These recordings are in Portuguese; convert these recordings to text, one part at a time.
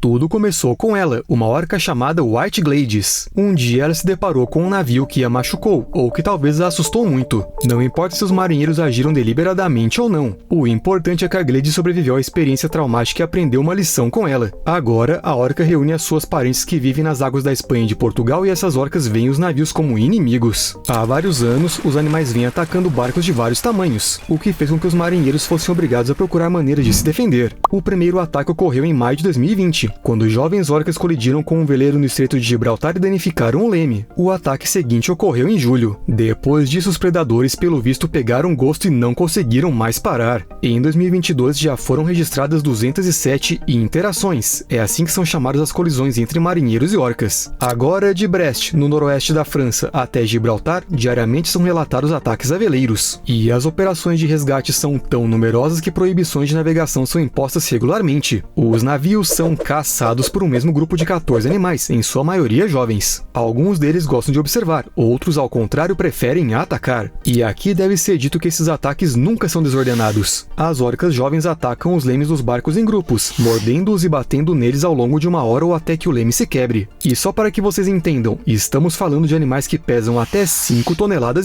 Tudo começou com ela, uma orca chamada White Glades. Um dia ela se deparou com um navio que a machucou, ou que talvez a assustou muito. Não importa se os marinheiros agiram deliberadamente ou não. O importante é que a Glades sobreviveu à experiência traumática e aprendeu uma lição com ela. Agora, a orca reúne as suas parentes que vivem nas águas da Espanha e de Portugal e essas orcas veem os navios como inimigos. Há vários anos, os animais vêm atacando barcos de vários tamanhos, o que fez com que os marinheiros fossem obrigados a procurar maneiras de se defender. O primeiro ataque ocorreu em maio de 2020, quando jovens orcas colidiram com um veleiro no Estreito de Gibraltar e danificaram o leme. O ataque seguinte ocorreu em julho. Depois disso, os predadores, pelo visto, pegaram gosto e não conseguiram mais parar. Em 2022, já foram registradas 207 interações. É assim que são chamadas as colisões entre marinheiros e orcas. Agora, de Brest, no noroeste da França, até Gibraltar, diariamente são relatados ataques a veleiros. E as operações de resgate são tão numerosas que proibições de navegação são impostas regularmente. Os navios são caçados por um mesmo grupo de 14 animais, em sua maioria jovens. Alguns deles gostam de observar, outros, ao contrário, preferem atacar. E aqui deve ser dito que esses ataques nunca são desordenados. As orcas jovens atacam os lemes dos barcos em grupos, mordendo-os e batendo neles ao longo de uma hora ou até que o leme se quebre. E só para que vocês entendam, estamos falando de animais que pesam até 5,5 toneladas.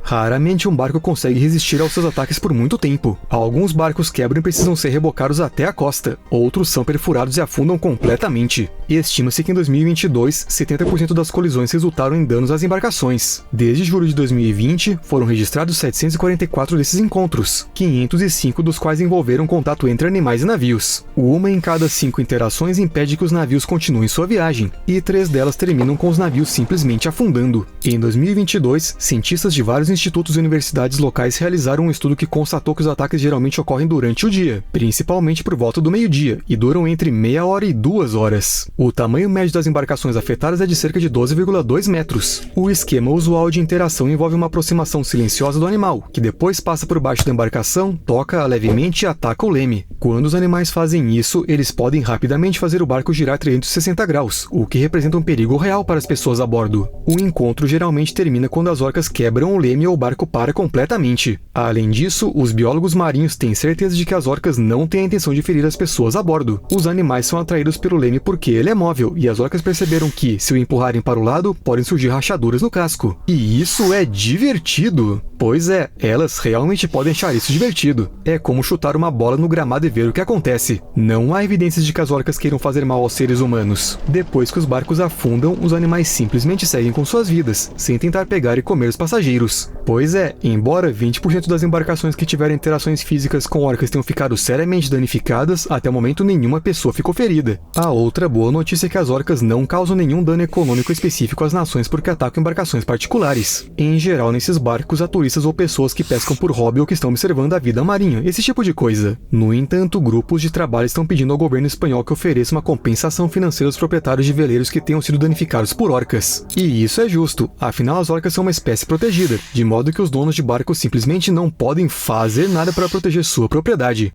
Raramente um barco consegue resistir aos seus ataques por muito tempo. Alguns barcos quebram e precisam ser rebocados até a costa, outros são perfurados e afundam completamente. Estima-se que em 2022, 70% das colisões resultaram em danos às embarcações. Desde julho de 2020, foram registrados 744 desses encontros, 505 dos quais envolveram contato entre animais e navios. Uma em cada 5 interações impede que os navios continuem sua viagem, e 3 delas terminam com os navios simplesmente afundando. Em 2022, cientistas de vários institutos e universidades locais realizaram um estudo que constatou que os ataques geralmente ocorrem durante o dia, principalmente por volta do meio-dia, e duram entre meia hora e 2 horas. O tamanho médio das embarcações afetadas é de cerca de 12,2 metros. O esquema usual de interação envolve uma aproximação silenciosa do animal, que depois passa por baixo da embarcação, toca-a levemente e ataca o leme. Quando os animais fazem isso, eles podem rapidamente fazer o barco girar 360 graus, o que representa um perigo real para as pessoas a bordo. O encontro geralmente termina quando as orcas quebram o leme ou o barco para completamente. Além disso, os biólogos marinhos têm certeza de que as orcas não têm a intenção de ferir as pessoas a bordo. Os animais são atraídos pelo leme porque ele é móvel, e as orcas perceberam que, se o empurrarem para o lado, podem surgir rachaduras no casco. E isso é divertido! Pois é, elas realmente podem achar isso divertido. É como chutar uma bola no gramado e ver o que acontece. Não há evidências de que as orcas queiram fazer mal aos seres humanos. Depois que os barcos afundam, os animais simplesmente seguem com suas vidas, sem tentar pegar e comer os passageiros. Pois é, embora 20% das embarcações que tiveram interações físicas com orcas tenham ficado seriamente danificadas, até o momento nenhuma pessoa ficou ferida. A outra boa notícia é que as orcas não causam nenhum dano econômico específico às nações porque atacam embarcações particulares. Em geral, nesses barcos há turistas ou pessoas que pescam por hobby ou que estão observando a vida marinha, esse tipo de coisa. No entanto, grupos de trabalho estão pedindo ao governo espanhol que ofereça uma compensação financeira aos proprietários de veleiros que tenham sido danificados por orcas. E isso é justo, afinal as orcas são uma espécie protegida, de modo que os donos de barcos simplesmente não podem fazer nada para proteger sua propriedade.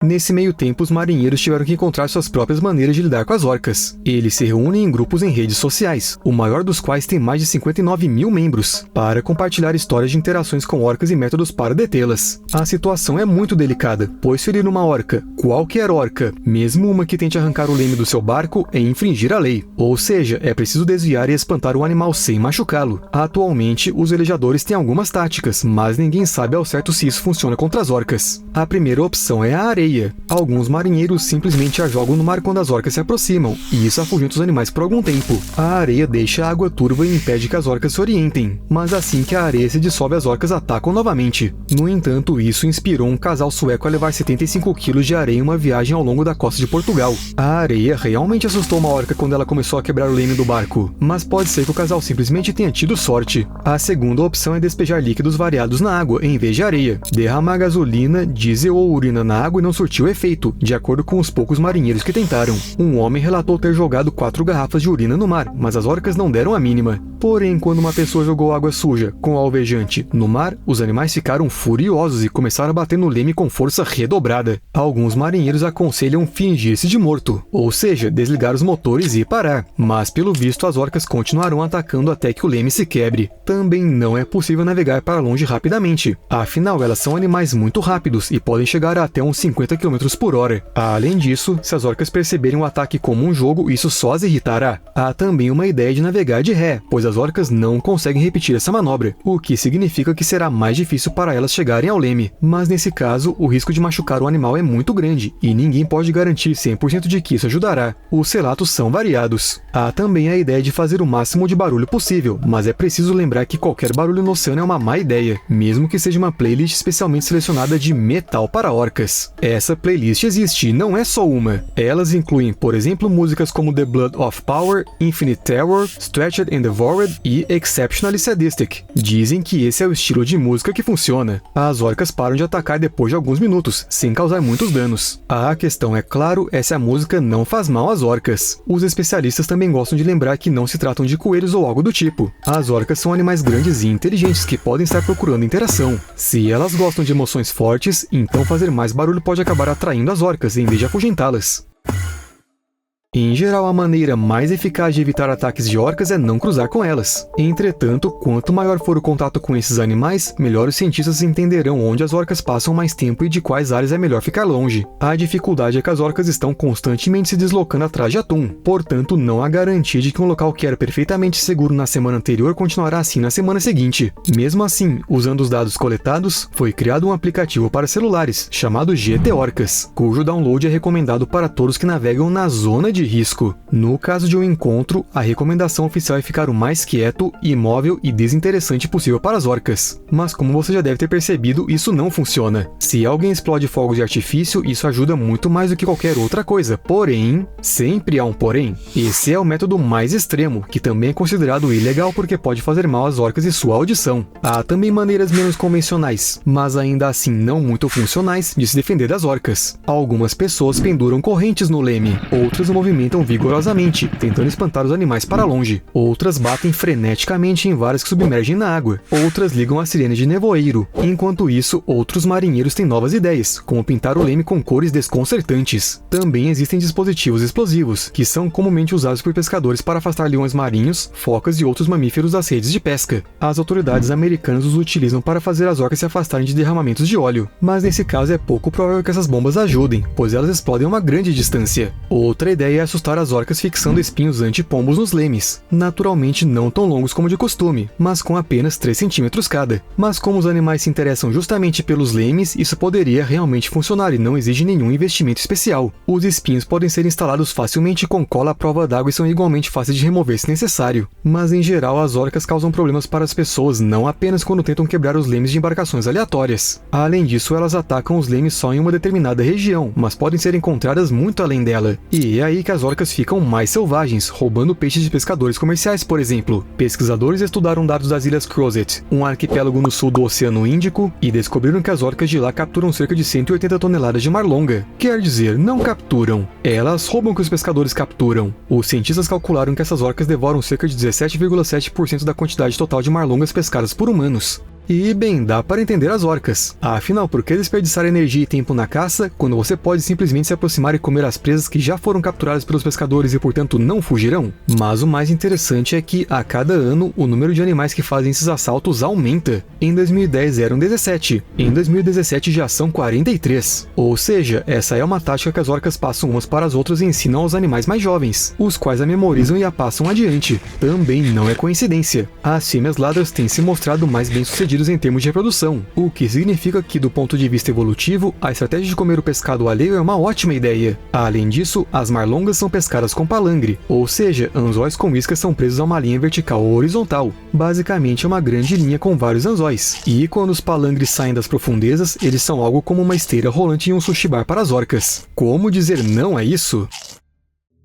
Nesse meio tempo, os marinheiros tiveram que encontrar suas próprias maneiras de lidar com as orcas. Eles se reúnem em grupos em redes sociais, o maior dos quais tem mais de 59 mil membros, para compartilhar histórias de interações com orcas e métodos para detê-las. A situação é muito delicada, pois ferir uma orca, qualquer orca, mesmo uma que tente arrancar o leme do seu barco, é infringir a lei. Ou seja, é preciso desviar e espantar o animal sem machucá-lo. Atualmente, os velejadores têm algumas táticas, mas ninguém sabe ao certo se isso funciona contra as orcas. A primeira opção é a areia. Alguns marinheiros simplesmente a jogam no mar quando as orcas se aproximam, e isso afugenta os animais por algum tempo. A areia deixa a água turva e impede que as orcas se orientem, mas assim que a areia se dissolve, as orcas atacam novamente. No entanto, isso inspirou um casal sueco a levar 75 kg de areia em uma viagem ao longo da costa de Portugal. A areia realmente assustou uma orca quando ela começou a quebrar o leme do barco, mas pode ser que o casal simplesmente tenha tido sorte. A segunda opção é despejar líquidos variados na água, em vez de areia. Derramar gasolina, diesel ou urina na água e não surtiu efeito, de acordo com os poucos marinheiros que tentaram. Um homem relatou ter jogado 4 garrafas de urina no mar, mas as orcas não deram a mínima. Porém, quando uma pessoa jogou água suja com alvejante no mar, os animais ficaram furiosos e começaram a bater no leme com força redobrada. Alguns marinheiros aconselham fingir-se de morto, ou seja, desligar os motores e parar, mas pelo visto as orcas continuarão atacando até que o leme se quebre. Também não é possível navegar para longe rapidamente, afinal elas são animais muito rápidos e podem chegar a até uns 50 150 km por hora. Além disso, se as orcas perceberem o ataque como um jogo, isso só as irritará. Há também uma ideia de navegar de ré, pois as orcas não conseguem repetir essa manobra, o que significa que será mais difícil para elas chegarem ao leme. Mas nesse caso, o risco de machucar o animal é muito grande, e ninguém pode garantir 100% de que isso ajudará. Os relatos são variados. Há também a ideia de fazer o máximo de barulho possível, mas é preciso lembrar que qualquer barulho no oceano é uma má ideia, mesmo que seja uma playlist especialmente selecionada de metal para orcas. Essa playlist existe, não é só uma. Elas incluem, por exemplo, músicas como The Blood of Power, Infinite Terror, Stretched and Devoured e Exceptionally Sadistic. Dizem que esse é o estilo de música que funciona. As orcas param de atacar depois de alguns minutos, sem causar muitos danos. A questão é, claro, é se a música não faz mal às orcas. Os especialistas também gostam de lembrar que não se tratam de coelhos ou algo do tipo. As orcas são animais grandes e inteligentes que podem estar procurando interação. Se elas gostam de emoções fortes, então fazer mais barulho pode acabar atraindo as orcas em vez de afugentá-las. Em geral, a maneira mais eficaz de evitar ataques de orcas é não cruzar com elas. Entretanto, quanto maior for o contato com esses animais, melhor os cientistas entenderão onde as orcas passam mais tempo e de quais áreas é melhor ficar longe. A dificuldade é que as orcas estão constantemente se deslocando atrás de atum, portanto não há garantia de que um local que era perfeitamente seguro na semana anterior continuará assim na semana seguinte. Mesmo assim, usando os dados coletados, foi criado um aplicativo para celulares, chamado GT Orcas, cujo download é recomendado para todos que navegam na zona de risco. No caso de um encontro, a recomendação oficial é ficar o mais quieto, imóvel e desinteressante possível para as orcas. Mas como você já deve ter percebido, isso não funciona. Se alguém explode fogos de artifício, isso ajuda muito mais do que qualquer outra coisa. Porém, sempre há um porém. Esse é o método mais extremo, que também é considerado ilegal porque pode fazer mal às orcas e sua audição. Há também maneiras menos convencionais, mas ainda assim não muito funcionais, de se defender das orcas. Algumas pessoas penduram correntes no leme, outras movimentam vigorosamente, tentando espantar os animais para longe. Outras batem freneticamente em varas que submergem na água. Outras ligam a sirene de nevoeiro. Enquanto isso, outros marinheiros têm novas ideias, como pintar o leme com cores desconcertantes. Também existem dispositivos explosivos, que são comumente usados por pescadores para afastar leões marinhos, focas e outros mamíferos das redes de pesca. As autoridades americanas os utilizam para fazer as orcas se afastarem de derramamentos de óleo. Mas nesse caso é pouco provável que essas bombas ajudem, pois elas explodem a uma grande distância. Outra ideia é assustar as orcas fixando espinhos anti-pombos nos lemes, naturalmente não tão longos como de costume, mas com apenas 3 centímetros cada. Mas como os animais se interessam justamente pelos lemes, isso poderia realmente funcionar e não exige nenhum investimento especial. Os espinhos podem ser instalados facilmente com cola à prova d'água e são igualmente fáceis de remover se necessário. Mas em geral as orcas causam problemas para as pessoas não apenas quando tentam quebrar os lemes de embarcações aleatórias. Além disso, elas atacam os lemes só em uma determinada região, mas podem ser encontradas muito além dela. E é aí que as orcas ficam mais selvagens, roubando peixes de pescadores comerciais, por exemplo. Pesquisadores estudaram dados das Ilhas Crozet, um arquipélago no sul do Oceano Índico, e descobriram que as orcas de lá capturam cerca de 180 toneladas de marlonga. Quer dizer, não capturam. Elas roubam o que os pescadores capturam. Os cientistas calcularam que essas orcas devoram cerca de 17,7% da quantidade total de marlongas pescadas por humanos. E, bem, dá para entender as orcas. Afinal, por que desperdiçar energia e tempo na caça, quando você pode simplesmente se aproximar e comer as presas que já foram capturadas pelos pescadores e, portanto, não fugirão? Mas o mais interessante é que, a cada ano, o número de animais que fazem esses assaltos aumenta. Em 2010 eram 17, em 2017 já são 43. Ou seja, essa é uma tática que as orcas passam umas para as outras e ensinam aos animais mais jovens, os quais a memorizam e a passam adiante. Também não é coincidência. As fêmeas ladras têm se mostrado mais bem-sucedidas em termos de reprodução, o que significa que, do ponto de vista evolutivo, a estratégia de comer o pescado alheio é uma ótima ideia. Além disso, as marlongas são pescadas com palangre, ou seja, anzóis com iscas são presos a uma linha vertical ou horizontal. Basicamente é uma grande linha com vários anzóis. E quando os palangres saem das profundezas, eles são algo como uma esteira rolante em um sushi bar para as orcas. Como dizer não a isso?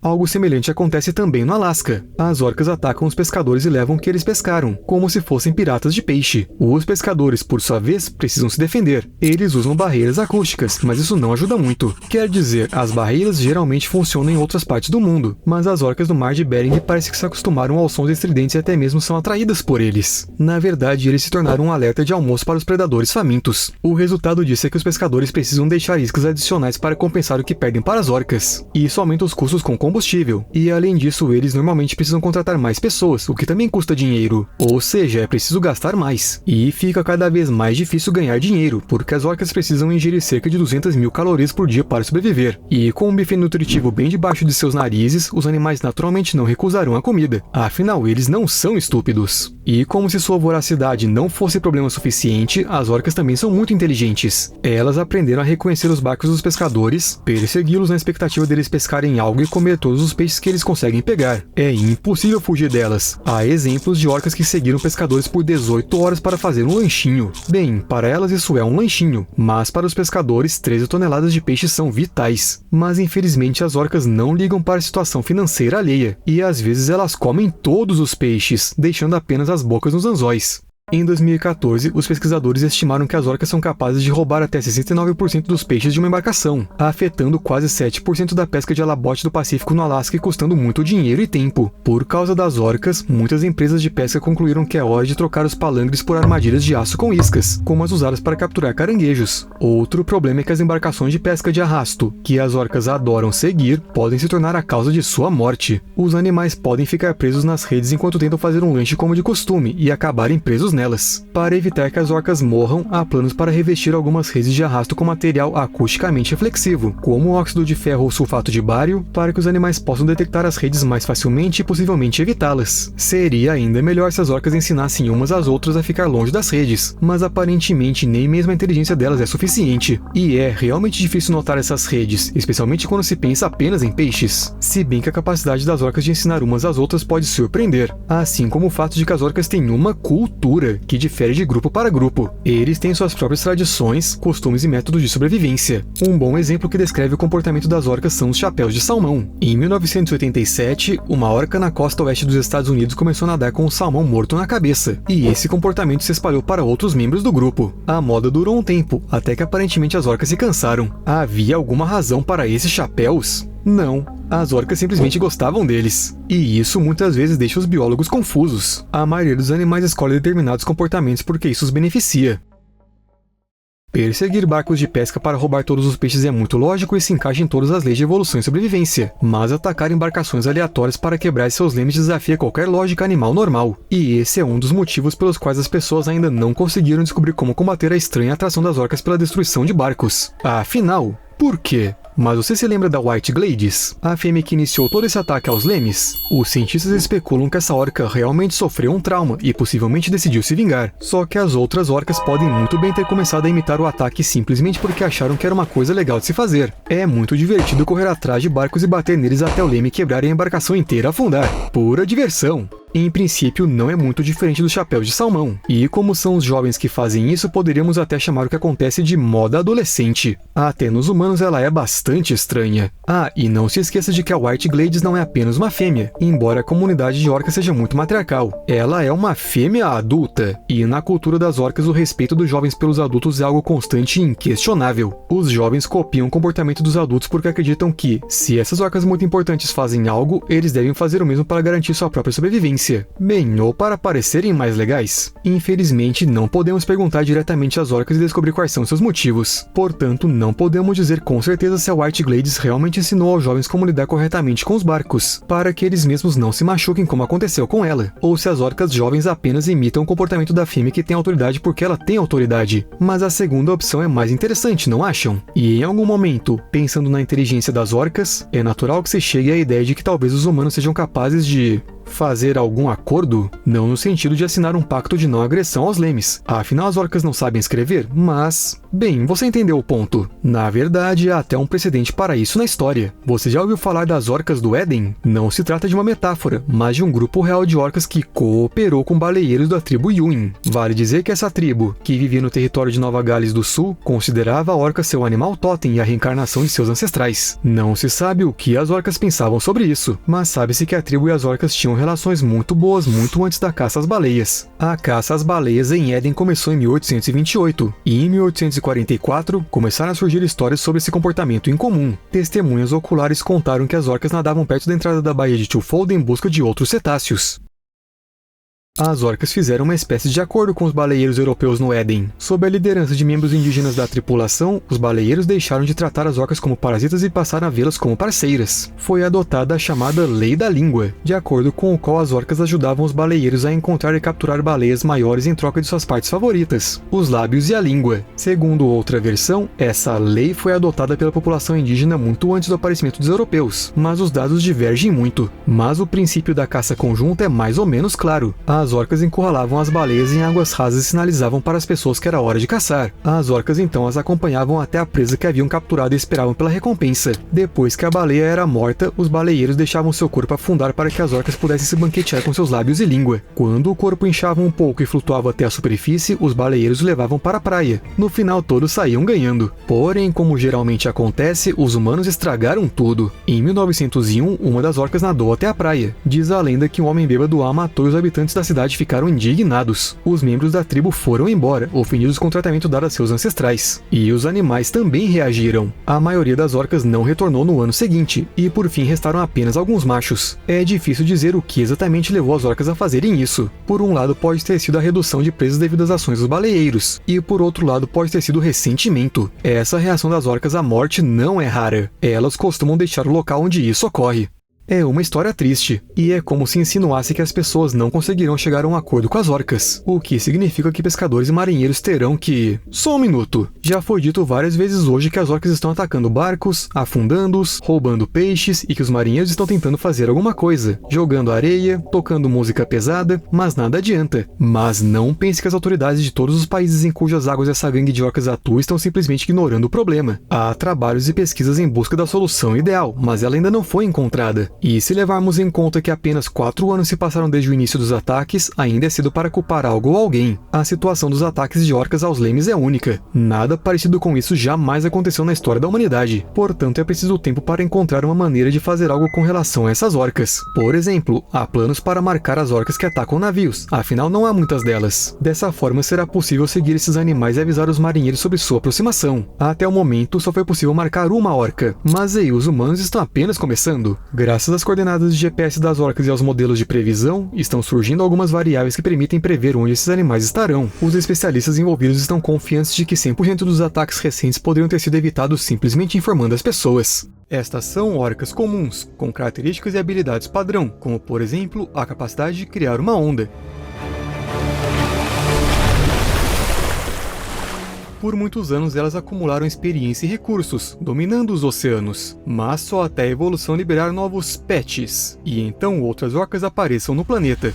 Algo semelhante acontece também no Alasca. As orcas atacam os pescadores e levam o que eles pescaram, como se fossem piratas de peixe. Os pescadores, por sua vez, precisam se defender. Eles usam barreiras acústicas, mas isso não ajuda muito. Quer dizer, as barreiras geralmente funcionam em outras partes do mundo, mas as orcas do mar de Bering parece que se acostumaram aos sons estridentes e até mesmo são atraídas por eles. Na verdade, eles se tornaram um alerta de almoço para os predadores famintos. O resultado disso é que os pescadores precisam deixar iscas adicionais para compensar o que perdem para as orcas. E isso aumenta os custos com combustível. E além disso, eles normalmente precisam contratar mais pessoas, o que também custa dinheiro. Ou seja, é preciso gastar mais. E fica cada vez mais difícil ganhar dinheiro, porque as orcas precisam ingerir cerca de 200.000 calorias por dia para sobreviver. E com um buffet nutritivo bem debaixo de seus narizes, os animais naturalmente não recusarão a comida. Afinal, eles não são estúpidos. E como se sua voracidade não fosse problema suficiente, as orcas também são muito inteligentes. Elas aprenderam a reconhecer os barcos dos pescadores, persegui-los na expectativa deles pescarem algo e comer todos os peixes que eles conseguem pegar. É impossível fugir delas. Há exemplos de orcas que seguiram pescadores por 18 horas para fazer um lanchinho. Bem, para elas isso é um lanchinho, mas para os pescadores 13 toneladas de peixes são vitais. Mas infelizmente as orcas não ligam para a situação financeira alheia, e às vezes elas comem todos os peixes, deixando apenas as bocas nos anzóis. Em 2014, os pesquisadores estimaram que as orcas são capazes de roubar até 69% dos peixes de uma embarcação, afetando quase 7% da pesca de alabote do Pacífico no Alasca e custando muito dinheiro e tempo. Por causa das orcas, muitas empresas de pesca concluíram que é hora de trocar os palangres por armadilhas de aço com iscas, como as usadas para capturar caranguejos. Outro problema é que as embarcações de pesca de arrasto, que as orcas adoram seguir, podem se tornar a causa de sua morte. Os animais podem ficar presos nas redes enquanto tentam fazer um lanche como de costume e acabarem presos nelas. Para evitar que as orcas morram, há planos para revestir algumas redes de arrasto com material acusticamente reflexivo, como óxido de ferro ou sulfato de bário, para que os animais possam detectar as redes mais facilmente e possivelmente evitá-las. Seria ainda melhor se as orcas ensinassem umas às outras a ficar longe das redes, mas aparentemente nem mesmo a inteligência delas é suficiente. E é realmente difícil notar essas redes, especialmente quando se pensa apenas em peixes. Se bem que a capacidade das orcas de ensinar umas às outras pode surpreender, assim como o fato de que as orcas têm uma cultura que difere de grupo para grupo. Eles têm suas próprias tradições, costumes e métodos de sobrevivência. Um bom exemplo que descreve o comportamento das orcas são os chapéus de salmão. Em 1987, uma orca na costa oeste dos Estados Unidos começou a nadar com um salmão morto na cabeça, e esse comportamento se espalhou para outros membros do grupo. A moda durou um tempo, até que aparentemente as orcas se cansaram. Havia alguma razão para esses chapéus? Não, as orcas simplesmente gostavam deles. E isso muitas vezes deixa os biólogos confusos. A maioria dos animais escolhe determinados comportamentos porque isso os beneficia. Perseguir barcos de pesca para roubar todos os peixes é muito lógico e se encaixa em todas as leis de evolução e sobrevivência, mas atacar embarcações aleatórias para quebrar seus lemes desafia qualquer lógica animal normal. E esse é um dos motivos pelos quais as pessoas ainda não conseguiram descobrir como combater a estranha atração das orcas pela destruição de barcos. Afinal, por quê? Mas você se lembra da White Glades? A fêmea que iniciou todo esse ataque aos lemes? Os cientistas especulam que essa orca realmente sofreu um trauma e possivelmente decidiu se vingar. Só que as outras orcas podem muito bem ter começado a imitar o ataque simplesmente porque acharam que era uma coisa legal de se fazer. É muito divertido correr atrás de barcos e bater neles até o leme quebrar e a embarcação inteira afundar. Pura diversão! Em princípio, não é muito diferente dos chapéus de salmão. E como são os jovens que fazem isso, poderíamos até chamar o que acontece de moda adolescente. Até nos humanos ela é bastante estranha. Ah, e não se esqueça de que a White Glades não é apenas uma fêmea, embora a comunidade de orcas seja muito matriarcal. Ela é uma fêmea adulta. E na cultura das orcas, o respeito dos jovens pelos adultos é algo constante e inquestionável. Os jovens copiam o comportamento dos adultos porque acreditam que, se essas orcas muito importantes fazem algo, eles devem fazer o mesmo para garantir sua própria sobrevivência. Bem, ou para parecerem mais legais. Infelizmente, não podemos perguntar diretamente às orcas e descobrir quais são seus motivos. Portanto, não podemos dizer com certeza se a White Glades realmente ensinou aos jovens como lidar corretamente com os barcos, para que eles mesmos não se machuquem como aconteceu com ela, ou se as orcas jovens apenas imitam o comportamento da fêmea que tem autoridade porque ela tem autoridade. Mas a segunda opção é mais interessante, não acham? E em algum momento, pensando na inteligência das orcas, é natural que se chegue à ideia de que talvez os humanos sejam capazes de fazer algum acordo? Não no sentido de assinar um pacto de não agressão aos lemes. Afinal, as orcas não sabem escrever, mas... Bem, você entendeu o ponto. Na verdade, há até um precedente para isso na história. Você já ouviu falar das orcas do Éden? Não se trata de uma metáfora, mas de um grupo real de orcas que cooperou com baleeiros da tribo Yuin. Vale dizer que essa tribo, que vivia no território de Nova Gales do Sul, considerava a orca seu animal totem e a reencarnação de seus ancestrais. Não se sabe o que as orcas pensavam sobre isso, mas sabe-se que a tribo e as orcas tinham relações muito boas muito antes da caça às baleias. A caça às baleias em Éden começou em 1828, e em 1844 começaram a surgir histórias sobre esse comportamento incomum. Testemunhas oculares contaram que as orcas nadavam perto da entrada da baía de Twofold em busca de outros cetáceos. As orcas fizeram uma espécie de acordo com os baleeiros europeus no Éden. Sob a liderança de membros indígenas da tripulação, os baleeiros deixaram de tratar as orcas como parasitas e passaram a vê-las como parceiras. Foi adotada a chamada Lei da Língua, de acordo com o qual as orcas ajudavam os baleeiros a encontrar e capturar baleias maiores em troca de suas partes favoritas, os lábios e a língua. Segundo outra versão, essa lei foi adotada pela população indígena muito antes do aparecimento dos europeus, mas os dados divergem muito. Mas o princípio da caça conjunta é mais ou menos claro. As orcas encurralavam as baleias em águas rasas e sinalizavam para as pessoas que era hora de caçar. As orcas então as acompanhavam até a presa que haviam capturado e esperavam pela recompensa. Depois que a baleia era morta, os baleeiros deixavam seu corpo afundar para que as orcas pudessem se banquetear com seus lábios e língua. Quando o corpo inchava um pouco e flutuava até a superfície, os baleeiros o levavam para a praia. No final todos saíam ganhando. Porém, como geralmente acontece, os humanos estragaram tudo. Em 1901, uma das orcas nadou até a praia. Diz a lenda que um homem bêbado a matou e os habitantes da cidade ficaram indignados. Os membros da tribo foram embora, ofendidos com o tratamento dado a seus ancestrais. E os animais também reagiram. A maioria das orcas não retornou no ano seguinte, e por fim restaram apenas alguns machos. É difícil dizer o que exatamente levou as orcas a fazerem isso. Por um lado pode ter sido a redução de presas devido às ações dos baleeiros, e por outro lado pode ter sido o ressentimento. Essa reação das orcas à morte não é rara. Elas costumam deixar o local onde isso ocorre. É uma história triste, e é como se insinuasse que as pessoas não conseguirão chegar a um acordo com as orcas, o que significa que pescadores e marinheiros terão que... Só um minuto! Já foi dito várias vezes hoje que as orcas estão atacando barcos, afundando-os, roubando peixes e que os marinheiros estão tentando fazer alguma coisa, jogando areia, tocando música pesada, mas nada adianta. Mas não pense que as autoridades de todos os países em cujas águas essa gangue de orcas atua estão simplesmente ignorando o problema. Há trabalhos e pesquisas em busca da solução ideal, mas ela ainda não foi encontrada. E se levarmos em conta que apenas 4 anos se passaram desde o início dos ataques, ainda é cedo para culpar algo ou alguém. A situação dos ataques de orcas aos lemes é única. Nada parecido com isso jamais aconteceu na história da humanidade. Portanto, é preciso tempo para encontrar uma maneira de fazer algo com relação a essas orcas. Por exemplo, há planos para marcar as orcas que atacam navios, afinal não há muitas delas. Dessa forma será possível seguir esses animais e avisar os marinheiros sobre sua aproximação. Até o momento só foi possível marcar uma orca, mas aí os humanos estão apenas começando. Graças às coordenadas de GPS das orcas e aos modelos de previsão, estão surgindo algumas variáveis que permitem prever onde esses animais estarão. Os especialistas envolvidos estão confiantes de que 100% dos ataques recentes poderiam ter sido evitados simplesmente informando as pessoas. Estas são orcas comuns, com características e habilidades padrão, como por exemplo, a capacidade de criar uma onda. Por muitos anos elas acumularam experiência e recursos, dominando os oceanos, mas só até a evolução liberar novos pets, e então outras orcas apareçam no planeta.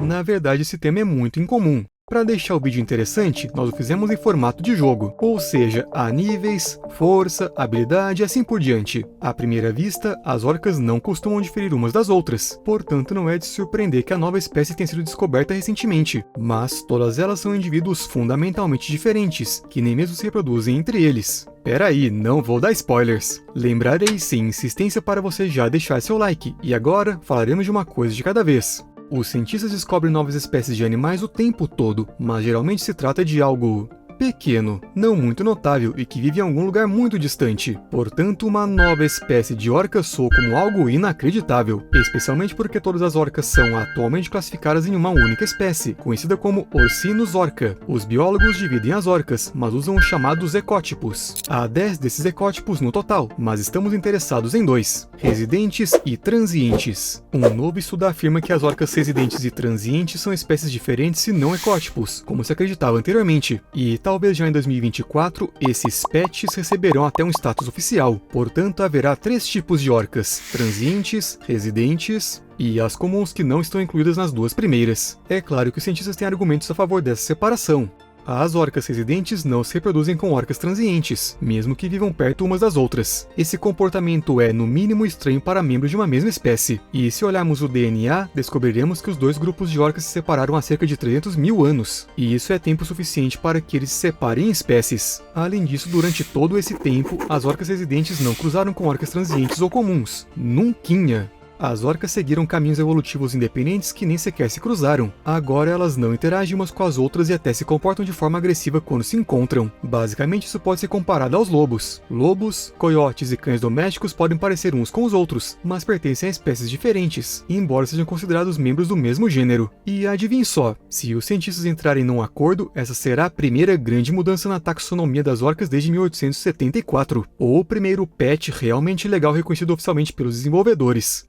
Na verdade, esse tema é muito incomum. Para deixar o vídeo interessante, nós o fizemos em formato de jogo, ou seja, há níveis, força, habilidade e assim por diante. À primeira vista, as orcas não costumam diferir umas das outras, portanto não é de se surpreender que a nova espécie tenha sido descoberta recentemente, mas todas elas são indivíduos fundamentalmente diferentes, que nem mesmo se reproduzem entre eles. Peraí, não vou dar spoilers. Lembrarei sem insistência para você já deixar seu like, e agora falaremos de uma coisa de cada vez. Os cientistas descobrem novas espécies de animais o tempo todo, mas geralmente se trata de algo pequeno, não muito notável e que vive em algum lugar muito distante. Portanto, uma nova espécie de orca soa como algo inacreditável, especialmente porque todas as orcas são atualmente classificadas em uma única espécie, conhecida como Orcinus orca. Os biólogos dividem as orcas, mas usam os chamados ecótipos. Há 10 desses ecótipos no total, mas estamos interessados em 2, residentes e transientes. Um novo estudo afirma que as orcas residentes e transientes são espécies diferentes e não ecótipos, como se acreditava anteriormente, e talvez já em 2024, esses pets receberão até um status oficial. Portanto, haverá 3 tipos de orcas: transientes, residentes e as comuns, que não estão incluídas nas 2 primeiras. É claro que os cientistas têm argumentos a favor dessa separação. As orcas residentes não se reproduzem com orcas transientes, mesmo que vivam perto umas das outras. Esse comportamento é, no mínimo, estranho para membros de uma mesma espécie. E se olharmos o DNA, descobriremos que os 2 grupos de orcas se separaram há cerca de 300 mil anos. E isso é tempo suficiente para que eles se separem em espécies. Além disso, durante todo esse tempo, as orcas residentes não cruzaram com orcas transientes ou comuns. Nunquinha. As orcas seguiram caminhos evolutivos independentes que nem sequer se cruzaram. Agora elas não interagem umas com as outras e até se comportam de forma agressiva quando se encontram. Basicamente isso pode ser comparado aos lobos. Lobos, coiotes e cães domésticos podem parecer uns com os outros, mas pertencem a espécies diferentes, embora sejam considerados membros do mesmo gênero. E adivinhe só, se os cientistas entrarem num acordo, essa será a primeira grande mudança na taxonomia das orcas desde 1874, ou o primeiro pet realmente legal reconhecido oficialmente pelos desenvolvedores.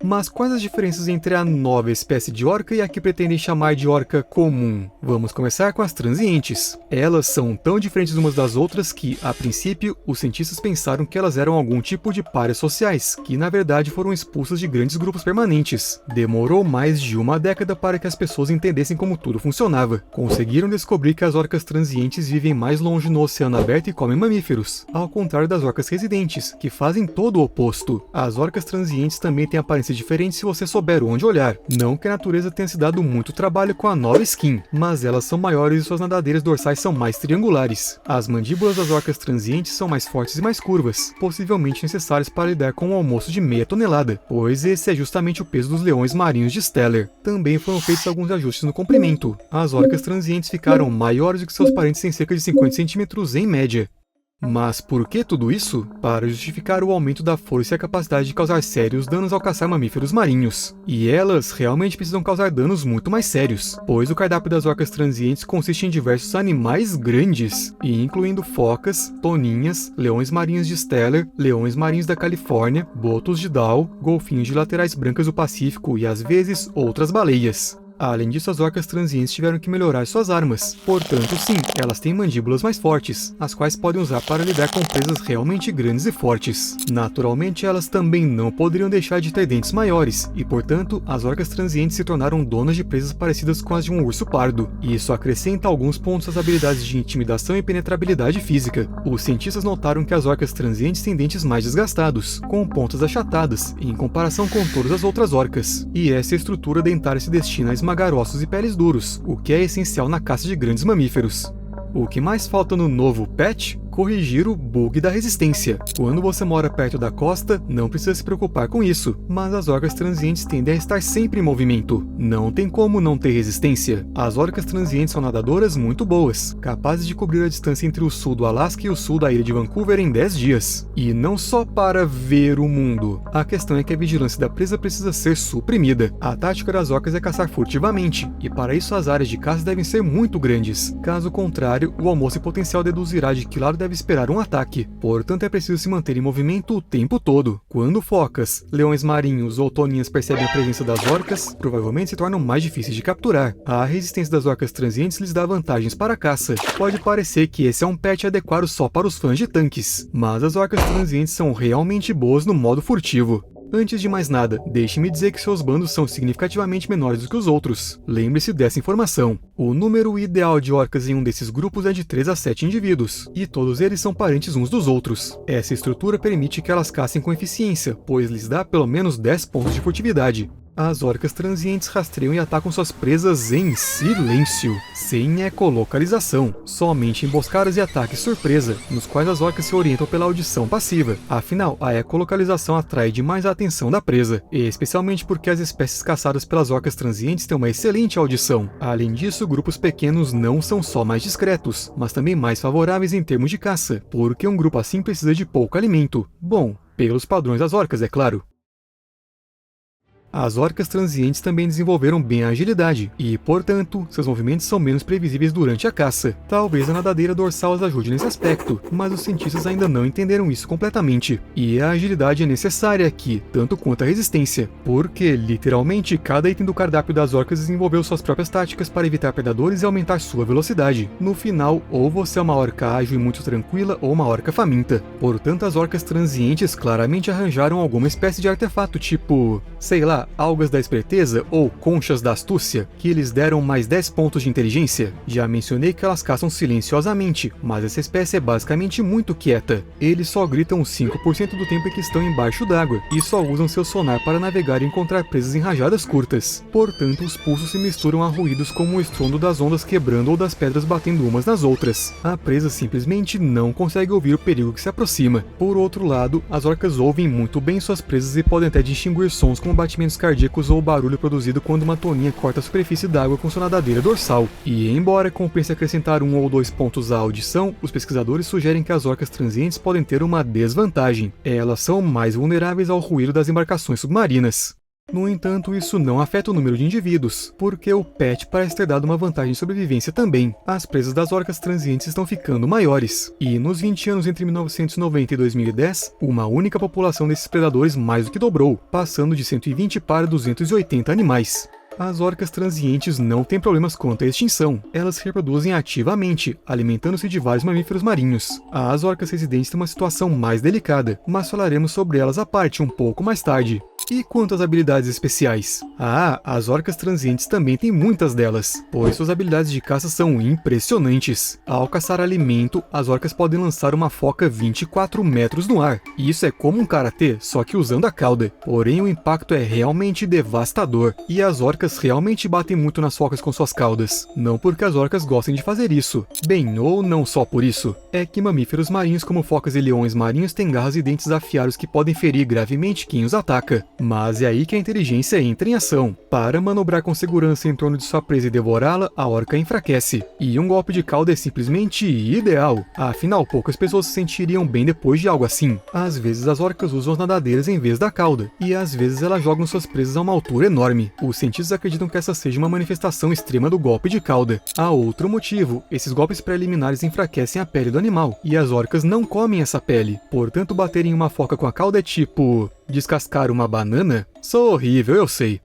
Mas quais as diferenças entre a nova espécie de orca e a que pretendem chamar de orca comum? Vamos começar com as transientes. Elas são tão diferentes umas das outras que, a princípio, os cientistas pensaram que elas eram algum tipo de párias sociais, que na verdade foram expulsas de grandes grupos permanentes. Demorou mais de uma década para que as pessoas entendessem como tudo funcionava. Conseguiram descobrir que as orcas transientes vivem mais longe no oceano aberto e comem mamíferos, ao contrário das orcas residentes, que fazem todo o oposto. As orcas transientes também têm aparência diferente se você souber onde olhar. Não que a natureza tenha se dado muito trabalho com a nova skin, mas elas são maiores e suas nadadeiras dorsais são mais triangulares. As mandíbulas das orcas transientes são mais fortes e mais curvas, possivelmente necessárias para lidar com um almoço de meia tonelada, pois esse é justamente o peso dos leões marinhos de Stellar. Também foram feitos alguns ajustes no comprimento. As orcas transientes ficaram maiores do que seus parentes em cerca de 50 centímetros em média. Mas por que tudo isso? Para justificar o aumento da força e a capacidade de causar sérios danos ao caçar mamíferos marinhos. E elas realmente precisam causar danos muito mais sérios, pois o cardápio das orcas transientes consiste em diversos animais grandes, e incluindo focas, toninhas, leões marinhos de Stellar, leões marinhos da Califórnia, botos de Dall, golfinhos de laterais brancas do Pacífico e às vezes outras baleias. Além disso, as orcas transientes tiveram que melhorar suas armas. Portanto, sim, elas têm mandíbulas mais fortes, as quais podem usar para lidar com presas realmente grandes e fortes. Naturalmente, elas também não poderiam deixar de ter dentes maiores, e portanto, as orcas transientes se tornaram donas de presas parecidas com as de um urso pardo. E isso acrescenta alguns pontos às habilidades de intimidação e penetrabilidade física. Os cientistas notaram que as orcas transientes têm dentes mais desgastados, com pontas achatadas, em comparação com todas as outras orcas. E essa estrutura dentária se destina a esmagar ossos e peles duros, o que é essencial na caça de grandes mamíferos. O que mais falta no novo patch? Corrigir o bug da resistência. Quando você mora perto da costa, não precisa se preocupar com isso, mas as orcas transientes tendem a estar sempre em movimento. Não tem como não ter resistência. As orcas transientes são nadadoras muito boas, capazes de cobrir a distância entre o sul do Alasca e o sul da ilha de Vancouver em 10 dias. E não só para ver o mundo. A questão é que a vigilância da presa precisa ser suprimida. A tática das orcas é caçar furtivamente, e para isso as áreas de caça devem ser muito grandes. Caso contrário, o almoço em potencial deduzirá de que lado deve esperar um ataque, portanto é preciso se manter em movimento o tempo todo. Quando focas, leões marinhos ou toninhas percebem a presença das orcas, provavelmente se tornam mais difíceis de capturar. A resistência das orcas transientes lhes dá vantagens para a caça. Pode parecer que esse é um patch adequado só para os fãs de tanques, mas as orcas transientes são realmente boas no modo furtivo. Antes de mais nada, deixe-me dizer que seus bandos são significativamente menores do que os outros. Lembre-se dessa informação. O número ideal de orcas em um desses grupos é de 3 a 7 indivíduos, e todos eles são parentes uns dos outros. Essa estrutura permite que elas caçem com eficiência, pois lhes dá pelo menos 10 pontos de furtividade. As orcas transientes rastreiam e atacam suas presas em silêncio, sem ecolocalização, somente emboscadas e ataques surpresa, nos quais as orcas se orientam pela audição passiva. Afinal, a ecolocalização atrai demais a atenção da presa, especialmente porque as espécies caçadas pelas orcas transientes têm uma excelente audição. Além disso, grupos pequenos não são só mais discretos, mas também mais favoráveis em termos de caça, porque um grupo assim precisa de pouco alimento. Bom, pelos padrões das orcas, é claro. As orcas transientes também desenvolveram bem a agilidade, e, portanto, seus movimentos são menos previsíveis durante a caça. Talvez a nadadeira dorsal as ajude nesse aspecto, mas os cientistas ainda não entenderam isso completamente. E a agilidade é necessária aqui, tanto quanto a resistência, porque, literalmente, cada item do cardápio das orcas desenvolveu suas próprias táticas para evitar predadores e aumentar sua velocidade. No final, ou você é uma orca ágil e muito tranquila, ou uma orca faminta. Portanto, as orcas transientes claramente arranjaram alguma espécie de artefato, tipo, sei lá, algas da esperteza ou conchas da astúcia, que lhes deram mais 10 pontos de inteligência? Já mencionei que elas caçam silenciosamente, mas essa espécie é basicamente muito quieta. Eles só gritam 5% do tempo que estão embaixo d'água, e só usam seu sonar para navegar e encontrar presas em rajadas curtas. Portanto, os pulsos se misturam a ruídos como o estrondo das ondas quebrando ou das pedras batendo umas nas outras. A presa simplesmente não consegue ouvir o perigo que se aproxima. Por outro lado, as orcas ouvem muito bem suas presas e podem até distinguir sons como batimentos cardíacos ou o barulho produzido quando uma toninha corta a superfície d'água com sua nadadeira dorsal. E embora compense acrescentar 1 ou 2 pontos à audição, os pesquisadores sugerem que as orcas transientes podem ter uma desvantagem. Elas são mais vulneráveis ao ruído das embarcações submarinas. No entanto, isso não afeta o número de indivíduos, porque o PET parece ter dado uma vantagem de sobrevivência também. As presas das orcas transientes estão ficando maiores, e nos 20 anos entre 1990 e 2010, uma única população desses predadores mais do que dobrou, passando de 120 para 280 animais. As orcas transientes não têm problemas quanto à extinção. Elas se reproduzem ativamente, alimentando-se de vários mamíferos marinhos. As orcas residentes têm uma situação mais delicada, mas falaremos sobre elas à parte um pouco mais tarde. E quanto às habilidades especiais? As orcas transientes também têm muitas delas, pois suas habilidades de caça são impressionantes. Ao caçar alimento, as orcas podem lançar uma foca 24 metros no ar. E isso é como um karatê, só que usando a cauda. Porém, o impacto é realmente devastador, e as orcas realmente batem muito nas focas com suas caudas. Não porque as orcas gostem de fazer isso. Bem, ou não só por isso. É que mamíferos marinhos como focas e leões marinhos têm garras e dentes afiados que podem ferir gravemente quem os ataca. Mas é aí que a inteligência entra em ação. Para manobrar com segurança em torno de sua presa e devorá-la, a orca enfraquece. E um golpe de cauda é simplesmente ideal. Afinal, poucas pessoas se sentiriam bem depois de algo assim. Às vezes as orcas usam as nadadeiras em vez da cauda, e às vezes elas jogam suas presas a uma altura enorme. Os cientistas acreditam que essa seja uma manifestação extrema do golpe de cauda. Há outro motivo: esses golpes preliminares enfraquecem a pele do animal, e as orcas não comem essa pele. Portanto, bater em uma foca com a cauda é tipo descascar uma banana? Sou horrível, eu sei.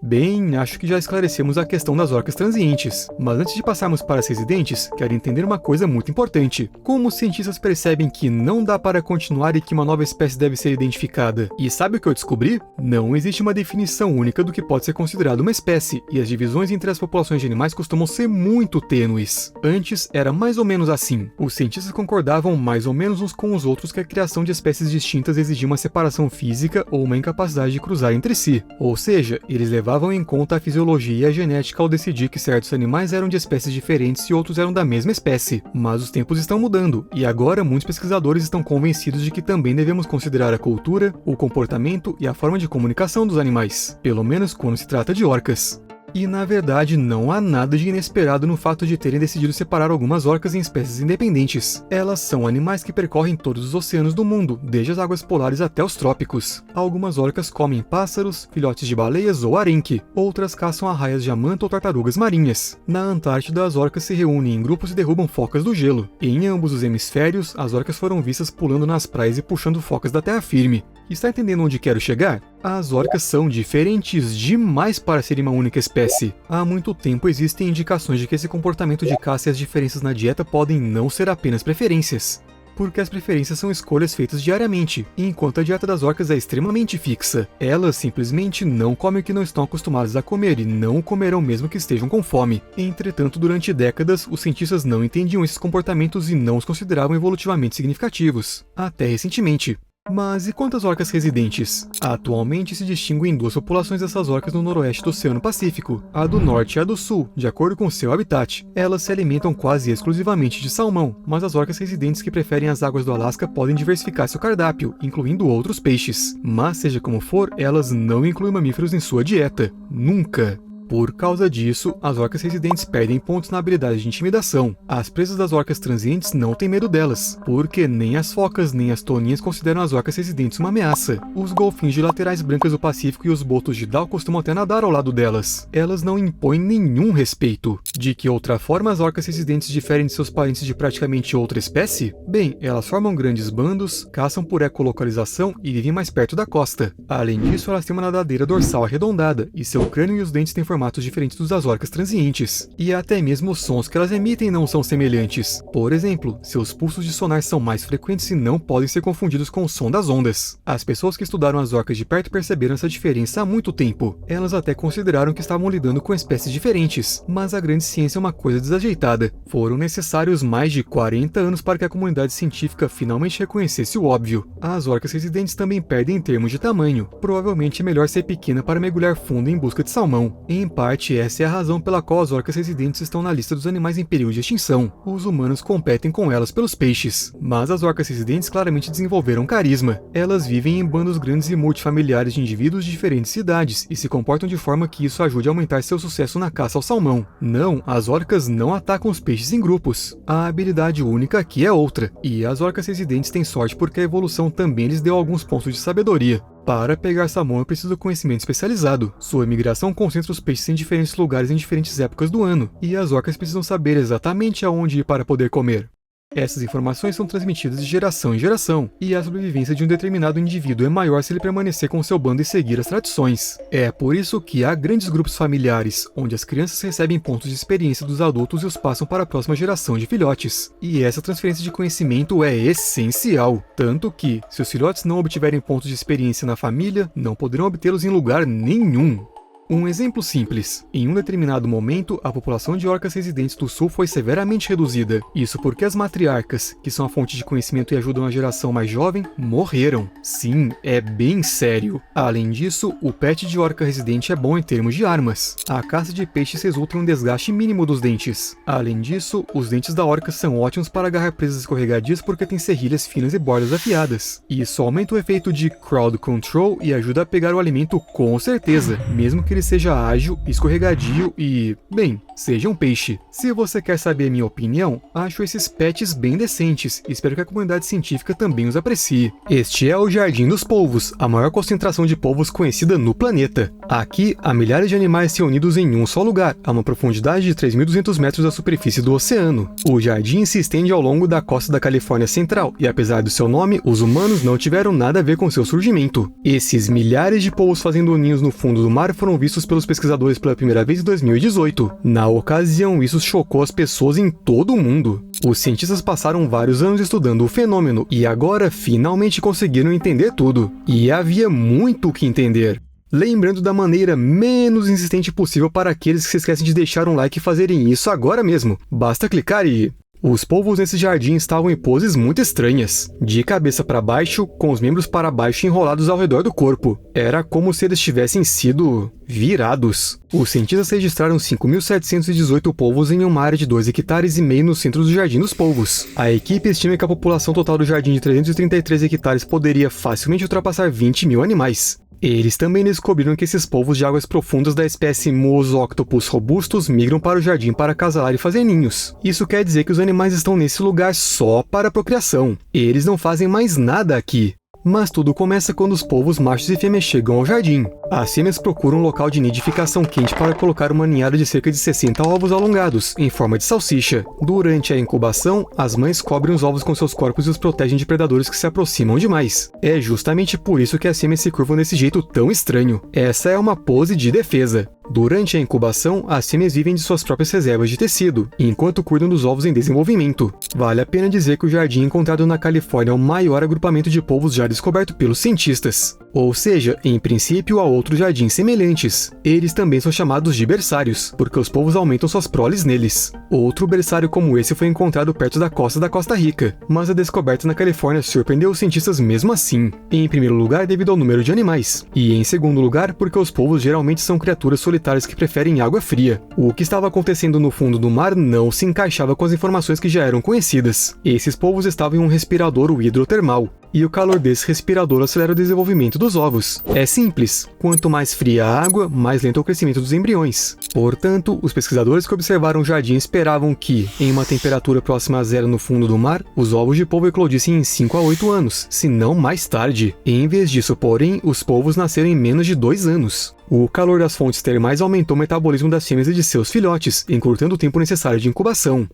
Bem, acho que já esclarecemos a questão das orcas transientes, mas antes de passarmos para as residentes, quero entender uma coisa muito importante. Como os cientistas percebem que não dá para continuar e que uma nova espécie deve ser identificada? E sabe o que eu descobri? Não existe uma definição única do que pode ser considerado uma espécie, e as divisões entre as populações de animais costumam ser muito tênues. Antes, era mais ou menos assim. Os cientistas concordavam mais ou menos uns com os outros que a criação de espécies distintas exigia uma separação física ou uma incapacidade de cruzar entre si. Ou seja, eles levavam em conta a fisiologia e a genética ao decidir que certos animais eram de espécies diferentes e outros eram da mesma espécie. Mas os tempos estão mudando, e agora muitos pesquisadores estão convencidos de que também devemos considerar a cultura, o comportamento e a forma de comunicação dos animais, pelo menos quando se trata de orcas. E na verdade não há nada de inesperado no fato de terem decidido separar algumas orcas em espécies independentes. Elas são animais que percorrem todos os oceanos do mundo, desde as águas polares até os trópicos. Algumas orcas comem pássaros, filhotes de baleias ou arenque, outras caçam arraias de amanta ou tartarugas marinhas. Na Antártida, as orcas se reúnem em grupos e derrubam focas do gelo. Em ambos os hemisférios, as orcas foram vistas pulando nas praias e puxando focas da terra firme. Está entendendo onde quero chegar? As orcas são diferentes demais para serem uma única espécie. Há muito tempo existem indicações de que esse comportamento de caça e as diferenças na dieta podem não ser apenas preferências. Porque as preferências são escolhas feitas diariamente, enquanto a dieta das orcas é extremamente fixa. Elas simplesmente não comem o que não estão acostumadas a comer e não o comerão mesmo que estejam com fome. Entretanto, durante décadas, os cientistas não entendiam esses comportamentos e não os consideravam evolutivamente significativos. Até recentemente. Mas e quantas orcas residentes? Atualmente se distinguem duas populações dessas orcas no noroeste do Oceano Pacífico, a do norte e a do sul, de acordo com seu habitat. Elas se alimentam quase exclusivamente de salmão, mas as orcas residentes que preferem as águas do Alasca podem diversificar seu cardápio, incluindo outros peixes. Mas seja como for, elas não incluem mamíferos em sua dieta. Nunca! Por causa disso, as orcas residentes perdem pontos na habilidade de intimidação. As presas das orcas transientes não têm medo delas, porque nem as focas nem as toninhas consideram as orcas residentes uma ameaça. Os golfinhos de laterais brancas do Pacífico e os botos de Dall costumam até nadar ao lado delas. Elas não impõem nenhum respeito. De que outra forma as orcas residentes diferem de seus parentes de praticamente outra espécie? Bem, elas formam grandes bandos, caçam por ecolocalização e vivem mais perto da costa. Além disso, elas têm uma nadadeira dorsal arredondada, e seu crânio e os dentes têm formato formatos diferentes dos das orcas transientes, e até mesmo os sons que elas emitem não são semelhantes. Por exemplo, seus pulsos de sonar são mais frequentes e não podem ser confundidos com o som das ondas. As pessoas que estudaram as orcas de perto perceberam essa diferença há muito tempo. Elas até consideraram que estavam lidando com espécies diferentes, mas a grande ciência é uma coisa desajeitada. Foram necessários mais de 40 anos para que a comunidade científica finalmente reconhecesse o óbvio. As orcas residentes também perdem em termos de tamanho. Provavelmente é melhor ser pequena para mergulhar fundo em busca de salmão. Em parte, essa é a razão pela qual as orcas residentes estão na lista dos animais em perigo de extinção. Os humanos competem com elas pelos peixes, mas as orcas residentes claramente desenvolveram carisma. Elas vivem em bandos grandes e multifamiliares de indivíduos de diferentes idades e se comportam de forma que isso ajude a aumentar seu sucesso na caça ao salmão. Não, as orcas não atacam os peixes em grupos. A habilidade única aqui é outra, e as orcas residentes têm sorte porque a evolução também lhes deu alguns pontos de sabedoria. Para pegar salmão é preciso conhecimento especializado. Sua migração concentra os peixes em diferentes lugares em diferentes épocas do ano, e as orcas precisam saber exatamente aonde ir para poder comer. Essas informações são transmitidas de geração em geração, e a sobrevivência de um determinado indivíduo é maior se ele permanecer com seu bando e seguir as tradições. É por isso que há grandes grupos familiares, onde as crianças recebem pontos de experiência dos adultos e os passam para a próxima geração de filhotes. E essa transferência de conhecimento é essencial, tanto que, se os filhotes não obtiverem pontos de experiência na família, não poderão obtê-los em lugar nenhum. Um exemplo simples. Em um determinado momento, a população de orcas residentes do sul foi severamente reduzida. Isso porque as matriarcas, que são a fonte de conhecimento e ajudam a geração mais jovem, morreram. Sim, é bem sério. Além disso, o pet de orca residente é bom em termos de armas. A caça de peixes resulta em um desgaste mínimo dos dentes. Além disso, os dentes da orca são ótimos para agarrar presas escorregadias porque têm serrilhas finas e bordas afiadas. Isso aumenta o efeito de crowd control e ajuda a pegar o alimento com certeza, mesmo que ele seja ágil, escorregadio e, bem, seja um peixe. Se você quer saber minha opinião, acho esses pets bem decentes e espero que a comunidade científica também os aprecie. Este é o Jardim dos Polvos, a maior concentração de polvos conhecida no planeta. Aqui, há milhares de animais reunidos em um só lugar, a uma profundidade de 3.200 metros da superfície do oceano. O jardim se estende ao longo da costa da Califórnia Central e, apesar do seu nome, os humanos não tiveram nada a ver com seu surgimento. Esses milhares de polvos fazendo ninhos no fundo do mar foram vistos pelos pesquisadores pela primeira vez em 2018. Na ocasião, isso chocou as pessoas em todo o mundo. Os cientistas passaram vários anos estudando o fenômeno e agora finalmente conseguiram entender tudo. E havia muito o que entender. Lembrando da maneira menos insistente possível para aqueles que se esquecem de deixar um like e fazerem isso agora mesmo. Basta clicar e... Os polvos nesse jardim estavam em poses muito estranhas, de cabeça para baixo, com os membros para baixo enrolados ao redor do corpo. Era como se eles tivessem sido virados. Os cientistas registraram 5.718 polvos em uma área de 2,5 hectares no centro do Jardim dos Polvos. A equipe estima que a população total do jardim de 333 hectares poderia facilmente ultrapassar 20 mil animais. Eles também descobriram que esses polvos de águas profundas da espécie Moosoctopus robustus migram para o jardim para acasalar e fazer ninhos. Isso quer dizer que os animais estão nesse lugar só para procriação. Eles não fazem mais nada aqui. Mas tudo começa quando os polvos machos e fêmeas chegam ao jardim. As fêmeas procuram um local de nidificação quente para colocar uma ninhada de cerca de 60 ovos alongados, em forma de salsicha. Durante a incubação, as mães cobrem os ovos com seus corpos e os protegem de predadores que se aproximam demais. É justamente por isso que as fêmeas se curvam desse jeito tão estranho. Essa é uma pose de defesa. Durante a incubação, as fêmeas vivem de suas próprias reservas de tecido, enquanto cuidam dos ovos em desenvolvimento. Vale a pena dizer que o jardim encontrado na Califórnia é o maior agrupamento de polvos já descoberto pelos cientistas. Ou seja, em princípio há outros jardins semelhantes. Eles também são chamados de berçários, porque os polvos aumentam suas proles neles. Outro berçário como esse foi encontrado perto da costa da Costa Rica, mas a descoberta na Califórnia surpreendeu os cientistas mesmo assim. Em primeiro lugar, devido ao número de animais, e em segundo lugar, porque os polvos geralmente são criaturas solitárias que preferem água fria. O que estava acontecendo no fundo do mar não se encaixava com as informações que já eram conhecidas. Esses polvos estavam em um respiradouro hidrotermal, e o calor desse respirador acelera o desenvolvimento dos ovos. É simples, quanto mais fria a água, mais lento é o crescimento dos embriões. Portanto, os pesquisadores que observaram o jardim esperavam que, em uma temperatura próxima a zero no fundo do mar, os ovos de polvo eclodissem em 5 a 8 anos, se não mais tarde. Em vez disso, porém, os polvos nasceram em menos de 2 anos. O calor das fontes termais aumentou o metabolismo das fêmeas e de seus filhotes, encurtando o tempo necessário de incubação.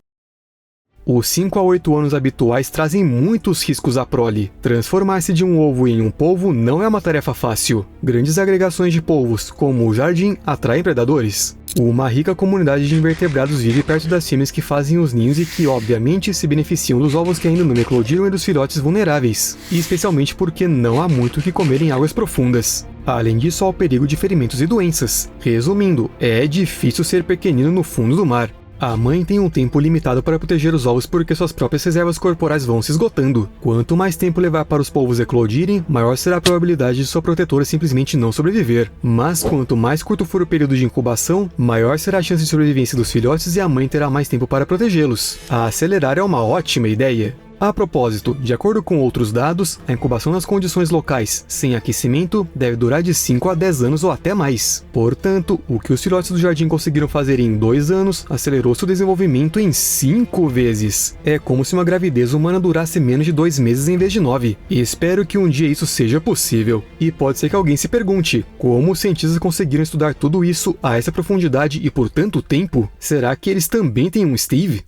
Os 5 a 8 anos habituais trazem muitos riscos à prole. Transformar-se de um ovo em um polvo não é uma tarefa fácil. Grandes agregações de polvos, como o jardim, atraem predadores. Uma rica comunidade de invertebrados vive perto das fêmeas que fazem os ninhos e que, obviamente, se beneficiam dos ovos que ainda não eclodiram e dos filhotes vulneráveis, e especialmente porque não há muito o que comer em águas profundas. Além disso, há o perigo de ferimentos e doenças. Resumindo, é difícil ser pequenino no fundo do mar. A mãe tem um tempo limitado para proteger os ovos porque suas próprias reservas corporais vão se esgotando. Quanto mais tempo levar para os polvos eclodirem, maior será a probabilidade de sua protetora simplesmente não sobreviver. Mas quanto mais curto for o período de incubação, maior será a chance de sobrevivência dos filhotes e a mãe terá mais tempo para protegê-los. Acelerar é uma ótima ideia. A propósito, de acordo com outros dados, a incubação nas condições locais, sem aquecimento, deve durar de 5 a 10 anos ou até mais. Portanto, o que os filhotes do jardim conseguiram fazer em 2 anos, acelerou seu desenvolvimento em 5 vezes. É como se uma gravidez humana durasse menos de 2 meses em vez de 9. Espero que um dia isso seja possível. E pode ser que alguém se pergunte, como os cientistas conseguiram estudar tudo isso a essa profundidade e por tanto tempo? Será que eles também têm um Steve?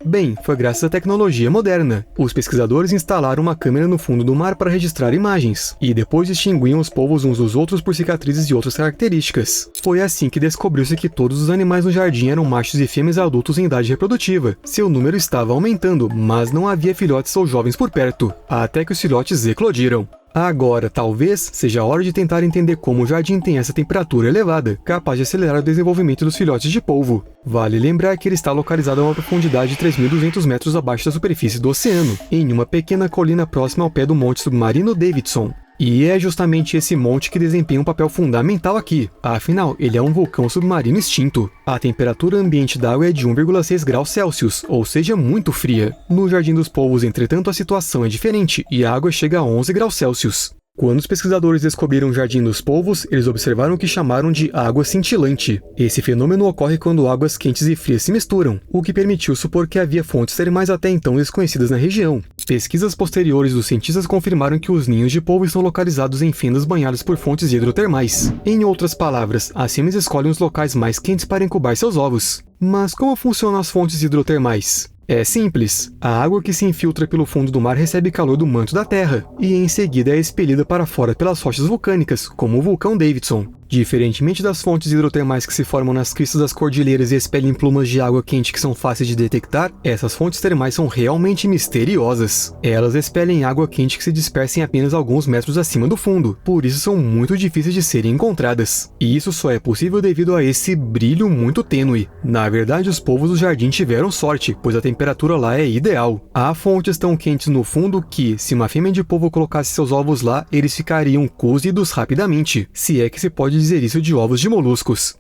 Bem, foi graças à tecnologia moderna. Os pesquisadores instalaram uma câmera no fundo do mar para registrar imagens, e depois distinguiam os polvos uns dos outros por cicatrizes e outras características. Foi assim que descobriu-se que todos os animais no jardim eram machos e fêmeas adultos em idade reprodutiva. Seu número estava aumentando, mas não havia filhotes ou jovens por perto, até que os filhotes eclodiram. Agora, talvez, seja a hora de tentar entender como o jardim tem essa temperatura elevada, capaz de acelerar o desenvolvimento dos filhotes de polvo. Vale lembrar que ele está localizado a uma profundidade de 3.200 metros abaixo da superfície do oceano, em uma pequena colina próxima ao pé do monte submarino Davidson. E é justamente esse monte que desempenha um papel fundamental aqui, afinal, ele é um vulcão submarino extinto. A temperatura ambiente da água é de 1,6 graus Celsius, ou seja, muito fria. No Jardim dos Polvos, entretanto, a situação é diferente e a água chega a 11 graus Celsius. Quando os pesquisadores descobriram o Jardim dos Polvos, eles observaram o que chamaram de água cintilante. Esse fenômeno ocorre quando águas quentes e frias se misturam, o que permitiu supor que havia fontes termais até então desconhecidas na região. Pesquisas posteriores dos cientistas confirmaram que os ninhos de polvo estão localizados em fendas banhadas por fontes hidrotermais. Em outras palavras, as fêmeas escolhem os locais mais quentes para incubar seus ovos. Mas como funcionam as fontes hidrotermais? É simples. A água que se infiltra pelo fundo do mar recebe calor do manto da Terra, e em seguida é expelida para fora pelas rochas vulcânicas, como o vulcão Davidson. Diferentemente das fontes hidrotermais que se formam nas cristas das cordilheiras e expelem plumas de água quente que são fáceis de detectar, essas fontes termais são realmente misteriosas. Elas expelem água quente que se dispersa em apenas alguns metros acima do fundo, por isso são muito difíceis de serem encontradas. E isso só é possível devido a esse brilho muito tênue. Na verdade, os polvos do jardim tiveram sorte, pois a temperatura lá é ideal. Há fontes tão quentes no fundo que, se uma fêmea de polvo colocasse seus ovos lá, eles ficariam cozidos rapidamente, se é que se pode dizer isso de ovos de moluscos.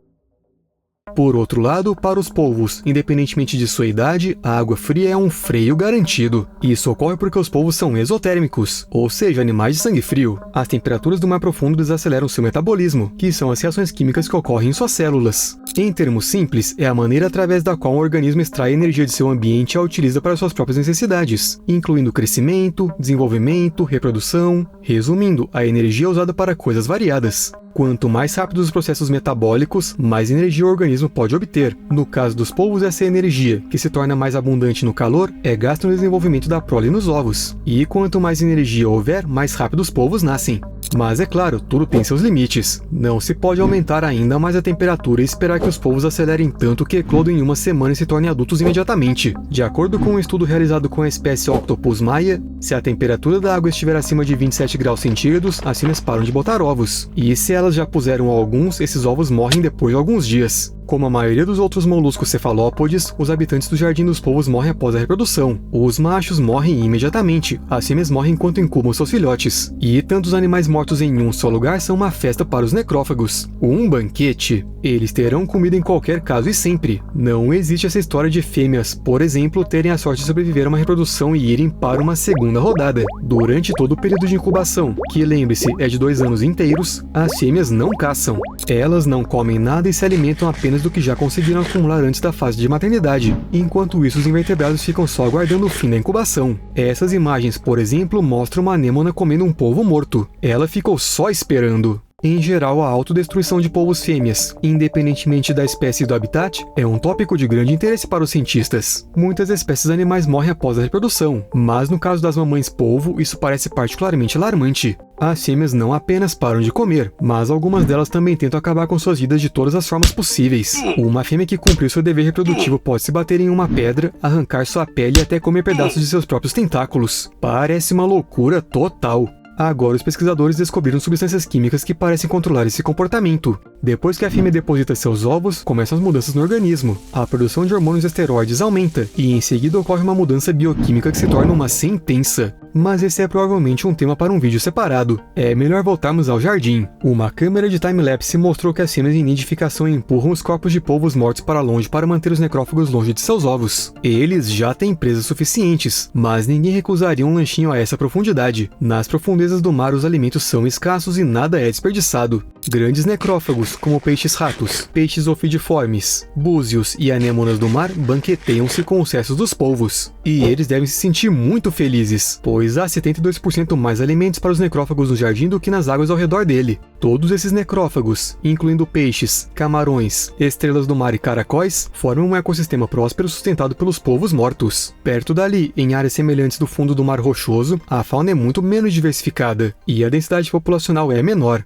Por outro lado, para os polvos, independentemente de sua idade, a água fria é um freio garantido. Isso ocorre porque os polvos são exotérmicos, ou seja, animais de sangue frio. As temperaturas do mar profundo desaceleram seu metabolismo, que são as reações químicas que ocorrem em suas células. Em termos simples, é a maneira através da qual o organismo extrai energia de seu ambiente e a utiliza para suas próprias necessidades, incluindo crescimento, desenvolvimento, reprodução. Resumindo, a energia é usada para coisas variadas. Quanto mais rápidos os processos metabólicos, mais energia o organismo pode obter. No caso dos polvos, essa energia, que se torna mais abundante no calor, é gasta no desenvolvimento da prole nos ovos. E quanto mais energia houver, mais rápido os polvos nascem. Mas é claro, tudo tem seus limites. Não se pode aumentar ainda mais a temperatura e esperar que os polvos acelerem tanto que eclodam em uma semana e se tornem adultos imediatamente. De acordo com um estudo realizado com a espécie Octopus maia, se a temperatura da água estiver acima de 27 graus centígrados, as fêmeas param de botar ovos. E se elas já puseram alguns, esses ovos morrem depois de alguns dias. Como a maioria dos outros moluscos cefalópodes, os habitantes do Jardim dos Polvos morrem após a reprodução. Os machos morrem imediatamente, as fêmeas morrem enquanto incubam seus filhotes. E tantos animais mortos em um só lugar são uma festa para os necrófagos. Um banquete. Eles terão comida em qualquer caso e sempre. Não existe essa história de fêmeas, por exemplo, terem a sorte de sobreviver a uma reprodução e irem para uma segunda rodada. Durante todo o período de incubação, que lembre-se é de 2 anos inteiros, as fêmeas não caçam. Elas não comem nada e se alimentam apenas do que já conseguiram acumular antes da fase de maternidade. Enquanto isso, os invertebrados ficam só aguardando o fim da incubação. Essas imagens, por exemplo, mostram uma anêmona comendo um polvo morto. Ela ficou só esperando. Em geral, a autodestruição de polvos fêmeas, independentemente da espécie e do habitat, é um tópico de grande interesse para os cientistas. Muitas espécies animais morrem após a reprodução, mas no caso das mamães polvo, isso parece particularmente alarmante. As fêmeas não apenas param de comer, mas algumas delas também tentam acabar com suas vidas de todas as formas possíveis. Uma fêmea que cumpriu seu dever reprodutivo pode se bater em uma pedra, arrancar sua pele e até comer pedaços de seus próprios tentáculos. Parece uma loucura total. Agora, os pesquisadores descobriram substâncias químicas que parecem controlar esse comportamento. Depois que a fêmea deposita seus ovos, começam as mudanças no organismo. A produção de hormônios esteroides aumenta, e em seguida ocorre uma mudança bioquímica que se torna uma sentença. Mas esse é provavelmente um tema para um vídeo separado. É melhor voltarmos ao jardim. Uma câmera de time-lapse mostrou que as fêmeas em nidificação empurram os corpos de polvos mortos para longe para manter os necrófagos longe de seus ovos. Eles já têm presas suficientes, mas ninguém recusaria um lanchinho a essa profundidade. Nas profundezas do mar, os alimentos são escassos e nada é desperdiçado. Grandes necrófagos, como peixes-ratos, peixes ofidiformes, búzios e anêmonas do mar, banqueteiam-se com os restos dos polvos. E eles devem se sentir muito felizes, pois há 72% mais alimentos para os necrófagos no jardim do que nas águas ao redor dele. Todos esses necrófagos, incluindo peixes, camarões, estrelas do mar e caracóis, formam um ecossistema próspero sustentado pelos polvos mortos. Perto dali, em áreas semelhantes do fundo do mar rochoso, a fauna é muito menos diversificada, e a densidade populacional é menor.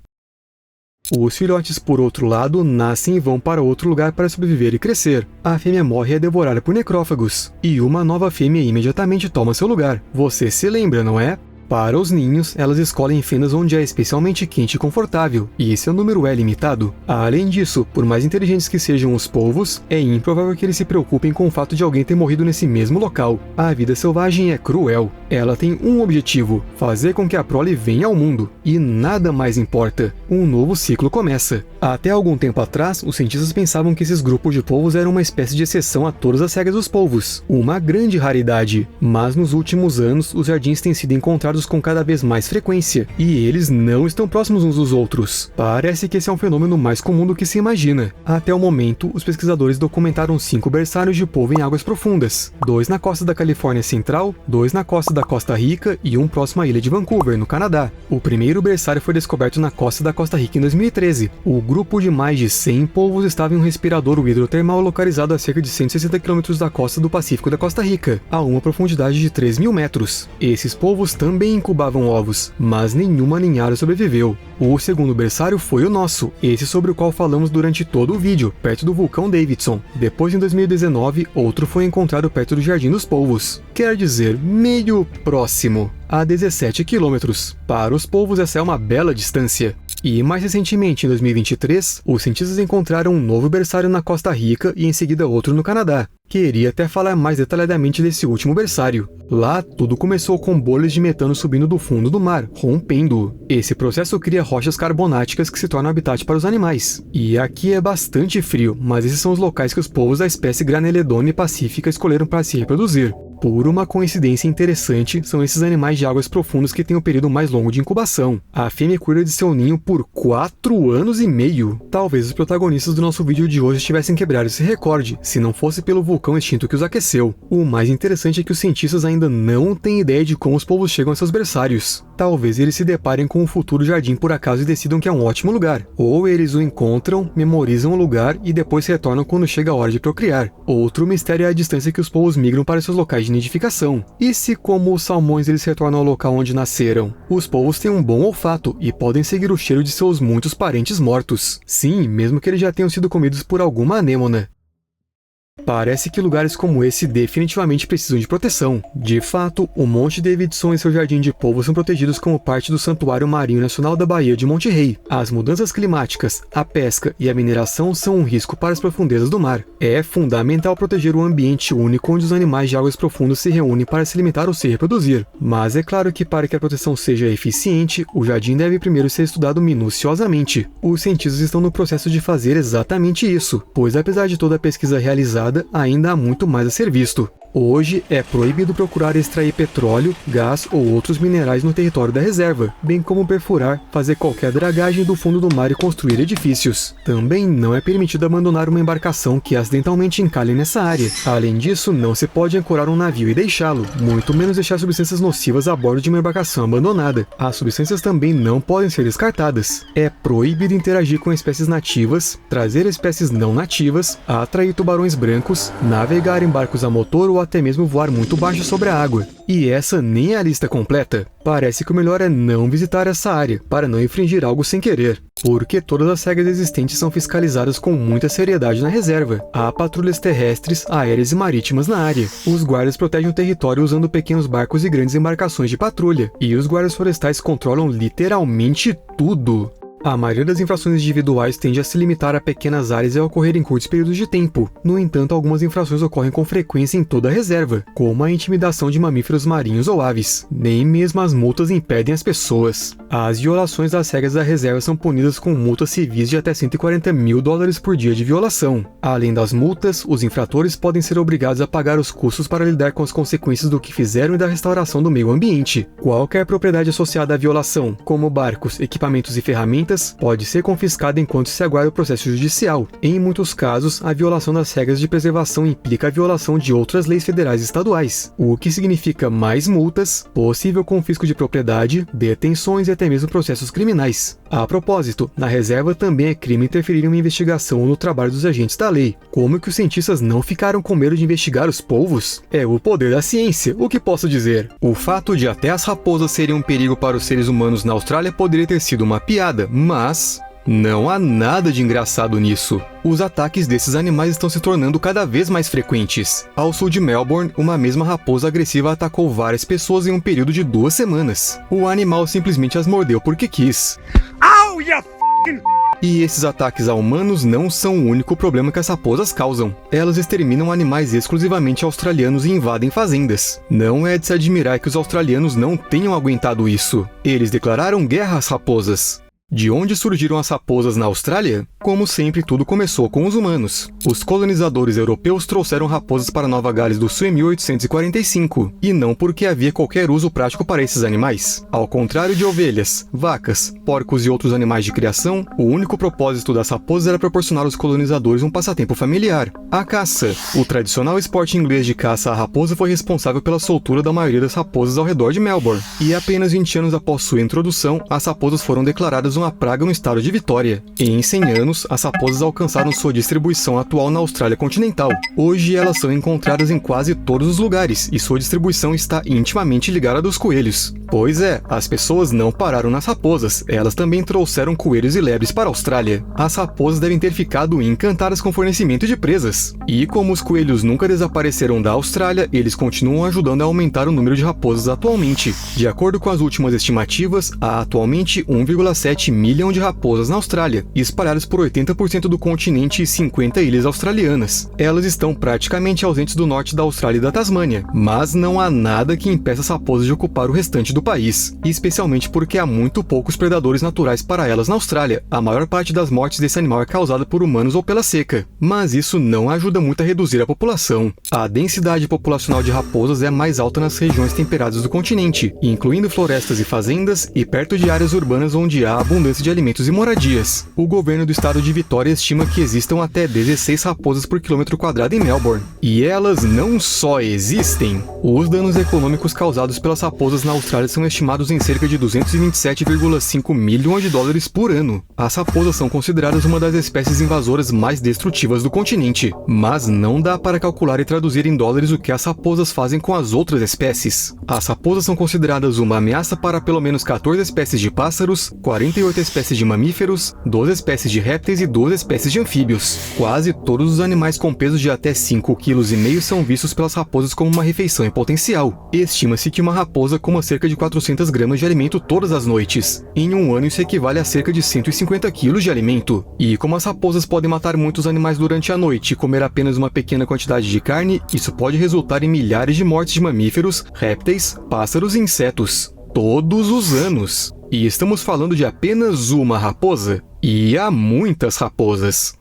Os filhotes, por outro lado, nascem e vão para outro lugar para sobreviver e crescer. A fêmea morre e é devorada por necrófagos, e uma nova fêmea imediatamente toma seu lugar. Você se lembra, não é? Para os ninhos, elas escolhem fendas onde é especialmente quente e confortável, e seu número é limitado. Além disso, por mais inteligentes que sejam os polvos, é improvável que eles se preocupem com o fato de alguém ter morrido nesse mesmo local. A vida selvagem é cruel. Ela tem um objetivo: fazer com que a prole venha ao mundo, e nada mais importa. Um novo ciclo começa. Até algum tempo atrás, os cientistas pensavam que esses grupos de polvos eram uma espécie de exceção a todas as regras dos polvos, uma grande raridade. Mas nos últimos anos, os jardins têm sido encontrados com cada vez mais frequência, e eles não estão próximos uns dos outros. Parece que esse é um fenômeno mais comum do que se imagina. Até o momento, os pesquisadores documentaram 5 berçários de polvo em águas profundas, 2 na costa da Califórnia Central, 2 na costa da Costa Rica e um próximo à ilha de Vancouver, no Canadá. O primeiro berçário foi descoberto na costa da Costa Rica em 2013. O grupo de mais de 100 polvos estava em um respiradouro hidrotermal localizado a cerca de 160 km da costa do Pacífico da Costa Rica, a uma profundidade de 3.000 metros. Esses polvos também incubavam ovos, mas nenhuma ninhada sobreviveu. O segundo berçário foi o nosso, esse sobre o qual falamos durante todo o vídeo, perto do vulcão Davidson. Depois, em 2019, outro foi encontrado perto do Jardim dos Polvos, quer dizer, meio próximo, a 17 quilômetros. Para os polvos, essa é uma bela distância. E mais recentemente, em 2023, os cientistas encontraram um novo berçário na Costa Rica e em seguida outro no Canadá. Queria até falar mais detalhadamente desse último berçário. Lá, tudo começou com bolhas de metano subindo do fundo do mar, rompendo-o. Esse processo cria rochas carbonáticas que se tornam habitat para os animais. E aqui é bastante frio, mas esses são os locais que os polvos da espécie Graneledone pacífica escolheram para se reproduzir. Por uma coincidência interessante, são esses animais de águas profundas que têm o período mais longo de incubação. A fêmea cuida de seu ninho por 4 anos e meio. Talvez os protagonistas do nosso vídeo de hoje tivessem quebrado esse recorde, se não fosse pelo vulcão extinto que os aqueceu. O mais interessante é que os cientistas ainda não têm ideia de como os polvos chegam a seus berçários. Talvez eles se deparem com um futuro jardim por acaso e decidam que é um ótimo lugar. Ou eles o encontram, memorizam o lugar e depois retornam quando chega a hora de procriar. Outro mistério é a distância que os polvos migram para seus locais de nidificação. E se, como os salmões, eles retornam ao local onde nasceram? Os polvos têm um bom olfato e podem seguir o cheiro de seus muitos parentes mortos. Sim, mesmo que eles já tenham sido comidos por alguma anêmona. Parece que lugares como esse definitivamente precisam de proteção. De fato, o Monte Davidson e seu jardim de polvo são protegidos como parte do Santuário Marinho Nacional da Baía de Monte Rei. As mudanças climáticas, a pesca e a mineração são um risco para as profundezas do mar. É fundamental proteger o ambiente único onde os animais de águas profundas se reúnem para se alimentar ou se reproduzir. Mas é claro que para que a proteção seja eficiente, o jardim deve primeiro ser estudado minuciosamente. Os cientistas estão no processo de fazer exatamente isso, pois apesar de toda a pesquisa realizada, ainda há muito mais a ser visto. Hoje é proibido procurar extrair petróleo, gás ou outros minerais no território da reserva, bem como perfurar, fazer qualquer dragagem do fundo do mar e construir edifícios. Também não é permitido abandonar uma embarcação que acidentalmente encalhe nessa área. Além disso, não se pode ancorar um navio e deixá-lo, muito menos deixar substâncias nocivas a bordo de uma embarcação abandonada. As substâncias também não podem ser descartadas. É proibido interagir com espécies nativas, trazer espécies não nativas, atrair tubarões brancos, navegar em barcos a motor ou até mesmo voar muito baixo sobre a água. E essa nem é a lista completa. Parece que o melhor é não visitar essa área, para não infringir algo sem querer, porque todas as regras existentes são fiscalizadas com muita seriedade na reserva. Há patrulhas terrestres, aéreas e marítimas na área. Os guardas protegem o território usando pequenos barcos e grandes embarcações de patrulha, e os guardas florestais controlam literalmente tudo. A maioria das infrações individuais tende a se limitar a pequenas áreas e a ocorrer em curtos períodos de tempo. No entanto, algumas infrações ocorrem com frequência em toda a reserva, como a intimidação de mamíferos marinhos ou aves. Nem mesmo as multas impedem as pessoas. As violações das regras da reserva são punidas com multas civis de até 140 mil dólares por dia de violação. Além das multas, os infratores podem ser obrigados a pagar os custos para lidar com as consequências do que fizeram e da restauração do meio ambiente. Qualquer propriedade associada à violação, como barcos, equipamentos e ferramentas, pode ser confiscada enquanto se aguarda o processo judicial. Em muitos casos, a violação das regras de preservação implica a violação de outras leis federais e estaduais, o que significa mais multas, possível confisco de propriedade, detenções e até mesmo processos criminais. A propósito, na reserva também é crime interferir em uma investigação ou no trabalho dos agentes da lei. Como que os cientistas não ficaram com medo de investigar os polvos? É o poder da ciência, o que posso dizer? O fato de até as raposas serem um perigo para os seres humanos na Austrália poderia ter sido uma piada, mas não há nada de engraçado nisso. Os ataques desses animais estão se tornando cada vez mais frequentes. Ao sul de Melbourne, uma mesma raposa agressiva atacou várias pessoas em um período de 2 semanas. O animal simplesmente as mordeu porque quis. Ow, you f***ing... E esses ataques a humanos não são o único problema que as raposas causam. Elas exterminam animais exclusivamente australianos e invadem fazendas. Não é de se admirar que os australianos não tenham aguentado isso. Eles declararam guerra às raposas. De onde surgiram as raposas na Austrália? Como sempre, tudo começou com os humanos. Os colonizadores europeus trouxeram raposas para Nova Gales do Sul em 1845, e não porque havia qualquer uso prático para esses animais. Ao contrário de ovelhas, vacas, porcos e outros animais de criação, o único propósito das raposas era proporcionar aos colonizadores um passatempo familiar. A caça. O tradicional esporte inglês de caça à raposa foi responsável pela soltura da maioria das raposas ao redor de Melbourne. E apenas 20 anos após sua introdução, as raposas foram declaradas uma praga no estado de Vitória. E em 100 anos, as raposas alcançaram sua distribuição atual na Austrália continental. Hoje elas são encontradas em quase todos os lugares, e sua distribuição está intimamente ligada à dos coelhos. Pois é, as pessoas não pararam nas raposas, elas também trouxeram coelhos e lebres para a Austrália. As raposas devem ter ficado encantadas com o fornecimento de presas. E como os coelhos nunca desapareceram da Austrália, eles continuam ajudando a aumentar o número de raposas atualmente. De acordo com as últimas estimativas, há atualmente 1,7 milhão de raposas na Austrália, espalhadas por 80% do continente e 50 ilhas australianas. Elas estão praticamente ausentes do norte da Austrália e da Tasmânia, mas não há nada que impeça as raposas de ocupar o restante do país, especialmente porque há muito poucos predadores naturais para elas na Austrália. A maior parte das mortes desse animal é causada por humanos ou pela seca, mas isso não ajuda muito a reduzir a população. A densidade populacional de raposas é mais alta nas regiões temperadas do continente, incluindo florestas e fazendas, e perto de áreas urbanas onde há abundância de alimentos e moradias. O governo do estado de Vitória estima que existam até 16 raposas por quilômetro quadrado em Melbourne. E elas não só existem. Os danos econômicos causados pelas raposas na Austrália são estimados em cerca de 227,5 milhões de dólares por ano. As raposas são consideradas uma das espécies invasoras mais destrutivas do continente, mas não dá para calcular e traduzir em dólares o que as raposas fazem com as outras espécies. As raposas são consideradas uma ameaça para pelo menos 14 espécies de pássaros, 48 espécies de mamíferos, 12 espécies de répteis e 12 espécies de anfíbios. Quase todos os animais com peso de até 5,5 kg são vistos pelas raposas como uma refeição em potencial. Estima-se que uma raposa coma cerca de 400 gramas de alimento todas as noites. Em um ano isso equivale a cerca de 150 kg de alimento. E como as raposas podem matar muitos animais durante a noite e comer apenas uma pequena quantidade de carne, isso pode resultar em milhares de mortes de mamíferos, répteis, pássaros e insetos. Todos os anos. E estamos falando de apenas uma raposa? E há muitas raposas.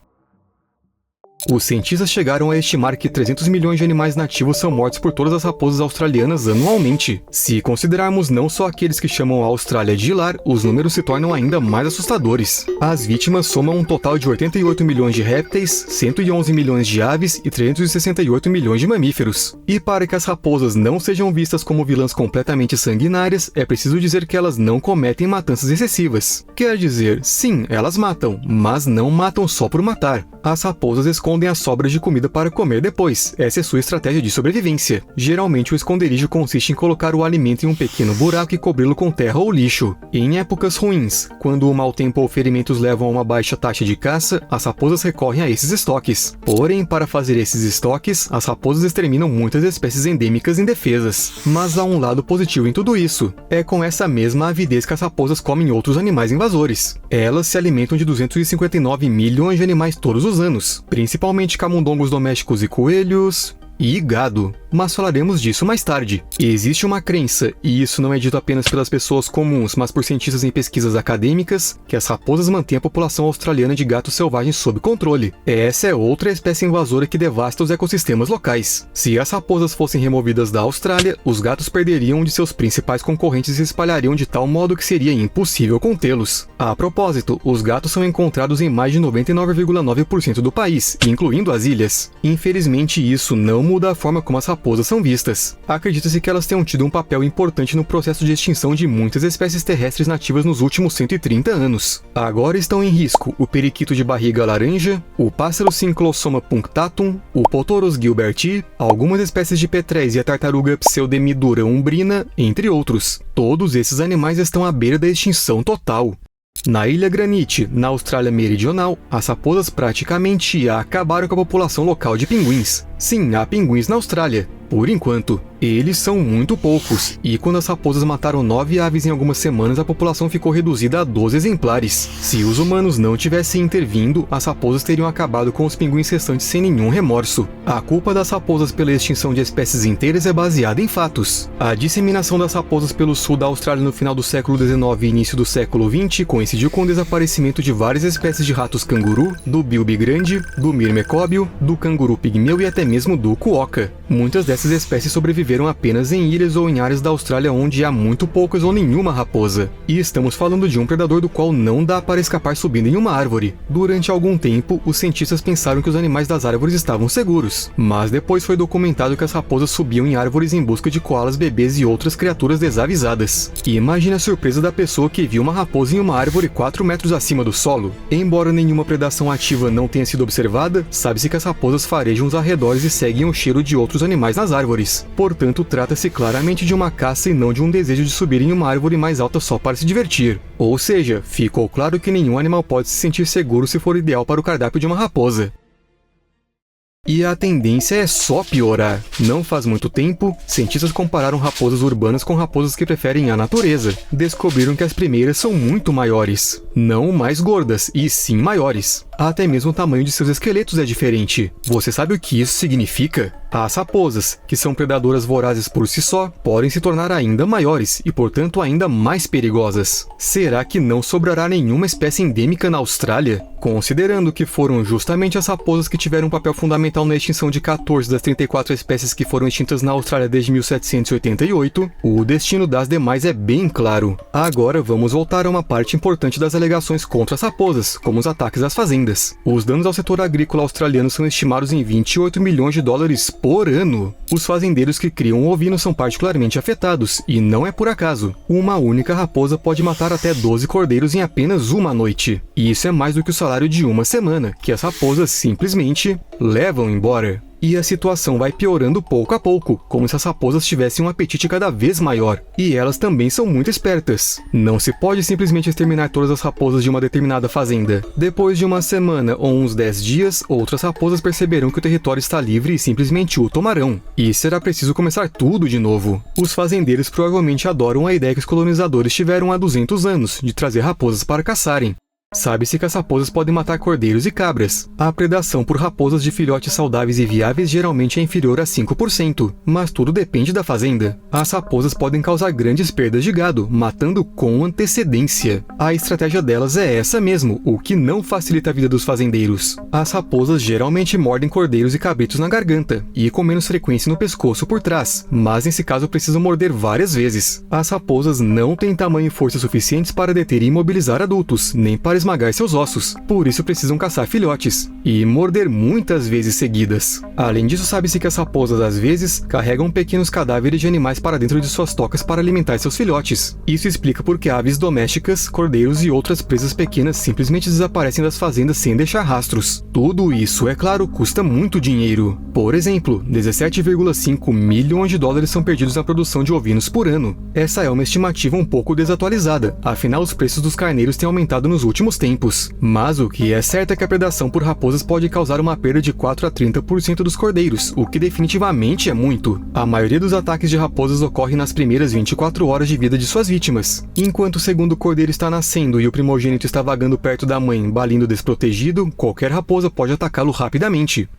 Os cientistas chegaram a estimar que 300 milhões de animais nativos são mortos por todas as raposas australianas anualmente. Se considerarmos não só aqueles que chamam a Austrália de lar, os números se tornam ainda mais assustadores. As vítimas somam um total de 88 milhões de répteis, 111 milhões de aves e 368 milhões de mamíferos. E para que as raposas não sejam vistas como vilãs completamente sanguinárias, é preciso dizer que elas não cometem matanças excessivas. Quer dizer, sim, elas matam, mas não matam só por matar. As raposas escondem as sobras de comida para comer depois. Essa é sua estratégia de sobrevivência. Geralmente o esconderijo consiste em colocar o alimento em um pequeno buraco e cobri-lo com terra ou lixo. Em épocas ruins, quando o mau tempo ou ferimentos levam a uma baixa taxa de caça, as raposas recorrem a esses estoques. Porém, para fazer esses estoques, as raposas exterminam muitas espécies endêmicas indefesas. Mas há um lado positivo em tudo isso. É com essa mesma avidez que as raposas comem outros animais invasores. Elas se alimentam de 259 milhões de animais todos os anos, principalmente camundongos domésticos e coelhos e gado, mas falaremos disso mais tarde. Existe uma crença, e isso não é dito apenas pelas pessoas comuns, mas por cientistas em pesquisas acadêmicas, que as raposas mantêm a população australiana de gatos selvagens sob controle. Essa é outra espécie invasora que devasta os ecossistemas locais. Se as raposas fossem removidas da Austrália, os gatos perderiam um de seus principais concorrentes e se espalhariam de tal modo que seria impossível contê-los. A propósito, os gatos são encontrados em mais de 99,9% do país, incluindo as ilhas. Infelizmente, isso não muda a forma como as raposas são vistas. Acredita-se que elas tenham tido um papel importante no processo de extinção de muitas espécies terrestres nativas nos últimos 130 anos. Agora estão em risco o periquito de barriga laranja, o pássaro Cyclossoma punctatum, o Potorus gilberti, algumas espécies de petréis e a tartaruga Pseudemidura umbrina, entre outros. Todos esses animais estão à beira da extinção total. Na Ilha Granite, na Austrália Meridional, as raposas praticamente acabaram com a população local de pinguins. Sim, há pinguins na Austrália. Por enquanto, eles são muito poucos, e quando as raposas mataram 9 aves em algumas semanas, a população ficou reduzida a 12 exemplares. Se os humanos não tivessem intervindo, as raposas teriam acabado com os pinguins restantes sem nenhum remorso. A culpa das raposas pela extinção de espécies inteiras é baseada em fatos. A disseminação das raposas pelo sul da Austrália no final do século XIX e início do século XX coincidiu com o desaparecimento de várias espécies de ratos canguru, do bilby grande, do myrmecóbio, do canguru pigmeu e até mesmo do quokka. Muitas dessas espécies sobreviveram apenas em ilhas ou em áreas da Austrália onde há muito poucas ou nenhuma raposa. E estamos falando de um predador do qual não dá para escapar subindo em uma árvore. Durante algum tempo, os cientistas pensaram que os animais das árvores estavam seguros, mas depois foi documentado que as raposas subiam em árvores em busca de koalas bebês e outras criaturas desavisadas. E imagine a surpresa da pessoa que viu uma raposa em uma árvore 4 metros acima do solo. Embora nenhuma predação ativa não tenha sido observada, sabe-se que as raposas farejam os arredores e seguem o cheiro de outros animais nas árvores. Portanto, trata-se claramente de uma caça e não de um desejo de subir em uma árvore mais alta só para se divertir. Ou seja, ficou claro que nenhum animal pode se sentir seguro se for ideal para o cardápio de uma raposa. E a tendência é só piorar. Não faz muito tempo, cientistas compararam raposas urbanas com raposas que preferem a natureza. Descobriram que as primeiras são muito maiores. Não mais gordas, e sim maiores. Até mesmo o tamanho de seus esqueletos é diferente. Você sabe o que isso significa? As raposas, que são predadoras vorazes por si só, podem se tornar ainda maiores e, portanto, ainda mais perigosas. Será que não sobrará nenhuma espécie endêmica na Austrália? Considerando que foram justamente as raposas que tiveram um papel fundamental na extinção de 14 das 34 espécies que foram extintas na Austrália desde 1788, o destino das demais é bem claro. Agora vamos voltar a uma parte importante das alegações contra as raposas, como os ataques às fazendas. Os danos ao setor agrícola australiano são estimados em 28 milhões de dólares por ano. Os fazendeiros que criam ovinos são particularmente afetados, e não é por acaso. Uma única raposa pode matar até 12 cordeiros em apenas uma noite. E isso é mais do que o salário de uma semana, que as raposas simplesmente levam embora. E a situação vai piorando pouco a pouco, como se as raposas tivessem um apetite cada vez maior. E elas também são muito espertas. Não se pode simplesmente exterminar todas as raposas de uma determinada fazenda. Depois de uma semana ou uns 10 dias, outras raposas perceberão que o território está livre e simplesmente o tomarão. E será preciso começar tudo de novo. Os fazendeiros provavelmente adoram a ideia que os colonizadores tiveram há 200 anos, de trazer raposas para caçarem. Sabe-se que as raposas podem matar cordeiros e cabras. A predação por raposas de filhotes saudáveis e viáveis geralmente é inferior a 5%, mas tudo depende da fazenda. As raposas podem causar grandes perdas de gado, matando com antecedência. A estratégia delas é essa mesmo, o que não facilita a vida dos fazendeiros. As raposas geralmente mordem cordeiros e cabritos na garganta, e com menos frequência no pescoço por trás, mas nesse caso precisam morder várias vezes. As raposas não têm tamanho e força suficientes para deter e imobilizar adultos, nem para esmagar seus ossos, por isso precisam caçar filhotes, e morder muitas vezes seguidas. Além disso, sabe-se que as raposas às vezes carregam pequenos cadáveres de animais para dentro de suas tocas para alimentar seus filhotes. Isso explica por que aves domésticas, cordeiros e outras presas pequenas simplesmente desaparecem das fazendas sem deixar rastros. Tudo isso, é claro, custa muito dinheiro. Por exemplo, 17,5 milhões de dólares são perdidos na produção de ovinos por ano. Essa é uma estimativa um pouco desatualizada, afinal os preços dos carneiros têm aumentado nos últimos tempos. Mas o que é certo é que a predação por raposas pode causar uma perda de 4 a 30% dos cordeiros, o que definitivamente é muito. A maioria dos ataques de raposas ocorre nas primeiras 24 horas de vida de suas vítimas. Enquanto o segundo cordeiro está nascendo e o primogênito está vagando perto da mãe, balindo desprotegido, qualquer raposa pode atacá-lo rapidamente.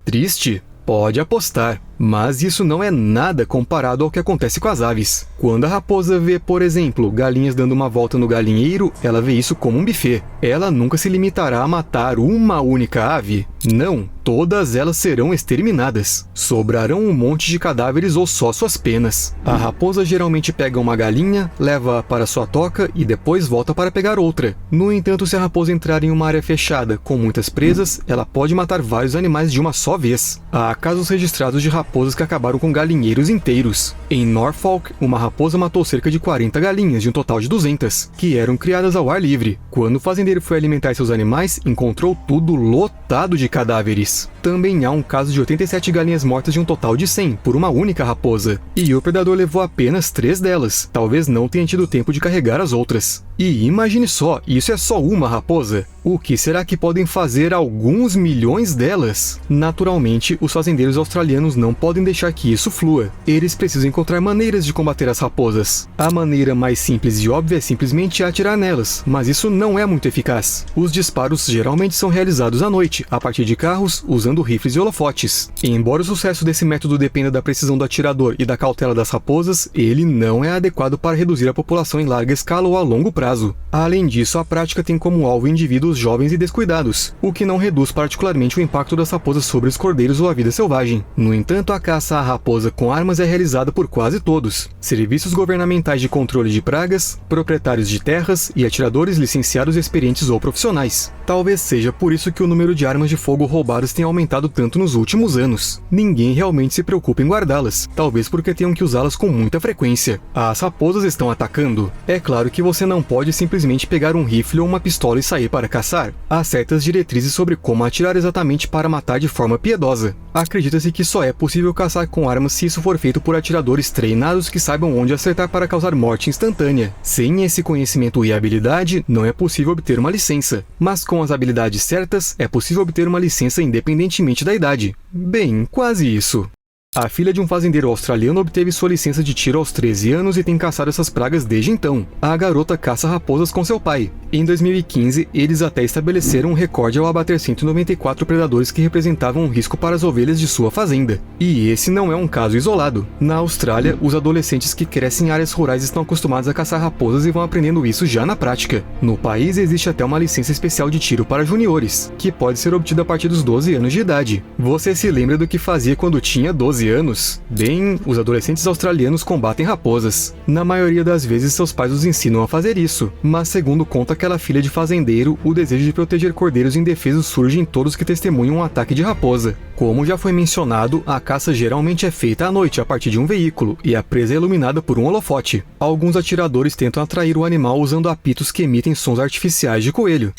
Triste? Pode apostar. Mas isso não é nada comparado ao que acontece com as aves. Quando a raposa vê, por exemplo, galinhas dando uma volta no galinheiro, ela vê isso como um buffet. Ela nunca se limitará a matar uma única ave. Não, todas elas serão exterminadas. Sobrarão um monte de cadáveres ou só suas penas. A raposa geralmente pega uma galinha, leva-a para sua toca e depois volta para pegar outra. No entanto, se a raposa entrar em uma área fechada com muitas presas, ela pode matar vários animais de uma só vez. Há casos registrados de raposas que acabaram com galinheiros inteiros. Em Norfolk, uma raposa matou cerca de 40 galinhas de um total de 200, que eram criadas ao ar livre. Quando o fazendeiro foi alimentar seus animais, encontrou tudo lotado de cadáveres. Também há um caso de 87 galinhas mortas de um total de 100, por uma única raposa. E o predador levou apenas 3 delas, talvez não tenha tido tempo de carregar as outras. E imagine só, isso é só uma raposa. O que será que podem fazer alguns milhões delas? Naturalmente, os fazendeiros australianos não podem deixar que isso flua. Eles precisam encontrar maneiras de combater as raposas. A maneira mais simples e óbvia é simplesmente atirar nelas, mas isso não é muito eficaz. Os disparos geralmente são realizados à noite, a partir de carros, usando rifles e holofotes. Embora o sucesso desse método dependa da precisão do atirador e da cautela das raposas, ele não é adequado para reduzir a população em larga escala ou a longo prazo. Além disso, a prática tem como alvo indivíduos jovens e descuidados, o que não reduz particularmente o impacto das raposas sobre os cordeiros ou a vida selvagem. No entanto, a caça à raposa com armas é realizada por quase todos. Serviços governamentais de controle de pragas, proprietários de terras e atiradores licenciados experientes ou profissionais. Talvez seja por isso que o número de armas de fogo roubadas tenha aumentado tanto nos últimos anos. Ninguém realmente se preocupa em guardá-las, talvez porque tenham que usá-las com muita frequência. As raposas estão atacando. É claro que você não pode simplesmente pegar um rifle ou uma pistola e sair para caçar. Há certas diretrizes sobre como atirar exatamente para matar de forma piedosa. Acredita-se que só é possível caçar com armas se isso for feito por atiradores treinados que saibam onde acertar para causar morte instantânea. Sem esse conhecimento e habilidade, não é possível obter uma licença. Mas com as habilidades certas, é possível obter uma licença independentemente da idade. Bem, quase isso. A filha de um fazendeiro australiano obteve sua licença de tiro aos 13 anos e tem caçado essas pragas desde então. A garota caça raposas com seu pai. Em 2015, eles até estabeleceram um recorde ao abater 194 predadores que representavam um risco para as ovelhas de sua fazenda. E esse não é um caso isolado. Na Austrália, os adolescentes que crescem em áreas rurais estão acostumados a caçar raposas e vão aprendendo isso já na prática. No país, existe até uma licença especial de tiro para juniores, que pode ser obtida a partir dos 12 anos de idade. Você se lembra do que fazia quando tinha 12 anos? Bem, os adolescentes australianos combatem raposas. Na maioria das vezes, seus pais os ensinam a fazer isso, mas segundo conta aquela filha de fazendeiro, o desejo de proteger cordeiros indefesos surge em todos que testemunham um ataque de raposa. Como já foi mencionado, a caça geralmente é feita à noite a partir de um veículo, e a presa é iluminada por um holofote. Alguns atiradores tentam atrair o animal usando apitos que emitem sons artificiais de coelho.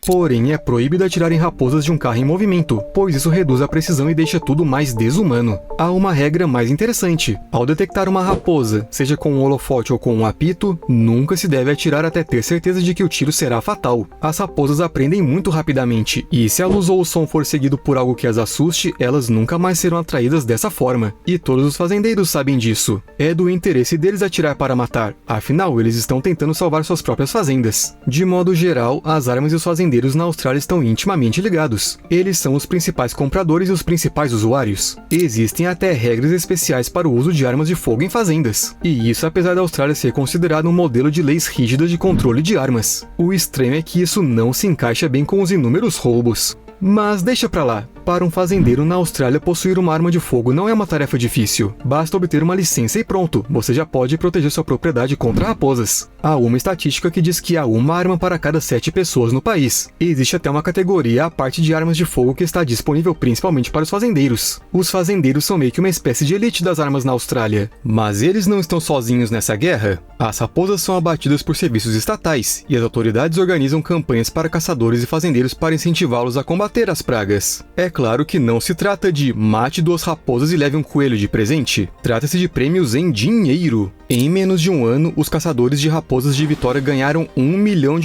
Porém, é proibido atirar em raposas de um carro em movimento, pois isso reduz a precisão e deixa tudo mais desumano. Há uma regra mais interessante. Ao detectar uma raposa, seja com um holofote ou com um apito, nunca se deve atirar até ter certeza de que o tiro será fatal. As raposas aprendem muito rapidamente, e se a luz ou o som for seguido por algo que as assuste, elas nunca mais serão atraídas dessa forma. E todos os fazendeiros sabem disso. É do interesse deles atirar para matar, afinal eles estão tentando salvar suas próprias fazendas. De modo geral, as armas e os fazendeiros na Austrália estão intimamente ligados. Eles são os principais compradores e os principais usuários. Existem até regras especiais para o uso de armas de fogo em fazendas. E isso apesar da Austrália ser considerada um modelo de leis rígidas de controle de armas. O estranho é que isso não se encaixa bem com os inúmeros roubos. Mas deixa pra lá. Para um fazendeiro na Austrália, possuir uma arma de fogo não é uma tarefa difícil. Basta obter uma licença e pronto, você já pode proteger sua propriedade contra raposas. Há uma estatística que diz que há uma arma para cada 7 pessoas no país. E existe até uma categoria à parte de armas de fogo que está disponível principalmente para os fazendeiros. Os fazendeiros são meio que uma espécie de elite das armas na Austrália. Mas eles não estão sozinhos nessa guerra. As raposas são abatidas por serviços estatais, e as autoridades organizam campanhas para caçadores e fazendeiros para incentivá-los a combater as pragas. É claro que não se trata de mate 2 raposas e leve um coelho de presente. Trata-se de prêmios em dinheiro. Em menos de um ano, os caçadores de raposas de Vitória ganharam $1 milhão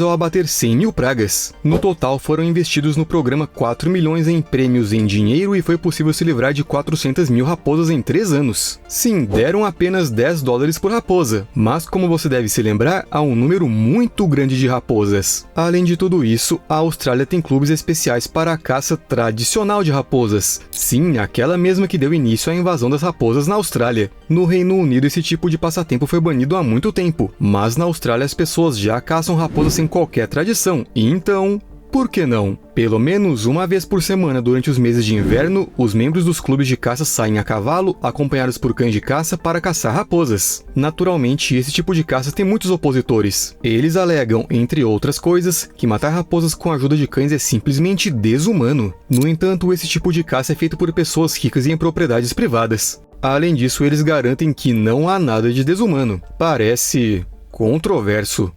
ao abater 100 mil pragas. No total, foram investidos no programa 4 milhões em prêmios em dinheiro e foi possível se livrar de 400 mil raposas em 3 anos. Sim, deram apenas $10 por raposa, mas como você deve se lembrar, há um número muito grande de raposas. Além de tudo isso, a Austrália tem clubes especiais para a caça tradicional de raposas. Sim, aquela mesma que deu início à invasão das raposas na Austrália. No Reino Unido, esse tipo de passatempo foi banido há muito tempo, mas na Austrália as pessoas já caçam raposas sem qualquer tradição, e então, por que não? Pelo menos uma vez por semana durante os meses de inverno, os membros dos clubes de caça saem a cavalo, acompanhados por cães de caça, para caçar raposas. Naturalmente, esse tipo de caça tem muitos opositores. Eles alegam, entre outras coisas, que matar raposas com a ajuda de cães é simplesmente desumano. No entanto, esse tipo de caça é feito por pessoas ricas e em propriedades privadas. Além disso, eles garantem que não há nada de desumano. Parece controverso.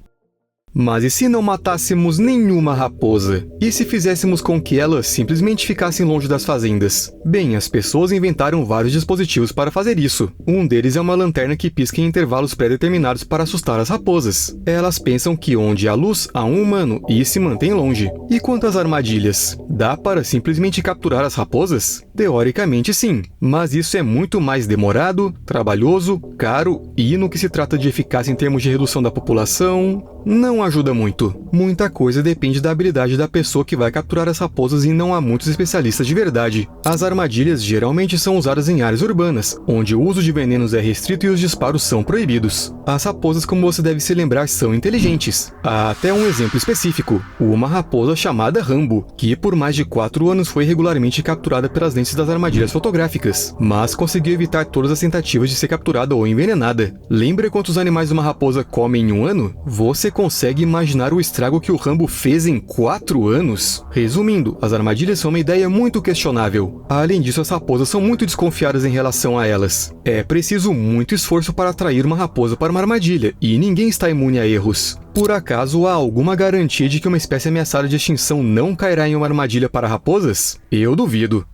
Mas e se não matássemos nenhuma raposa? E se fizéssemos com que elas simplesmente ficassem longe das fazendas? Bem, as pessoas inventaram vários dispositivos para fazer isso. Um deles é uma lanterna que pisca em intervalos pré-determinados para assustar as raposas. Elas pensam que onde há luz, há um humano e se mantém longe. E quanto às armadilhas? Dá para simplesmente capturar as raposas? Teoricamente sim, mas isso é muito mais demorado, trabalhoso, caro e no que se trata de eficácia em termos de redução da população, não ajuda muito. Muita coisa depende da habilidade da pessoa que vai capturar as raposas e não há muitos especialistas de verdade. As armadilhas geralmente são usadas em áreas urbanas, onde o uso de venenos é restrito e os disparos são proibidos. As raposas, como você deve se lembrar, são inteligentes. Há até um exemplo específico, uma raposa chamada Rambo, que por mais de 4 anos foi regularmente capturada pelas lentes das armadilhas fotográficas, mas conseguiu evitar todas as tentativas de ser capturada ou envenenada. Lembra quantos animais uma raposa come em um ano? Você consegue imaginar o estrago que o Rambo fez em 4 anos? Resumindo, as armadilhas são uma ideia muito questionável. Além disso, as raposas são muito desconfiadas em relação a elas. É preciso muito esforço para atrair uma raposa para uma armadilha, e ninguém está imune a erros. Por acaso, há alguma garantia de que uma espécie ameaçada de extinção não cairá em uma armadilha para raposas? Eu duvido.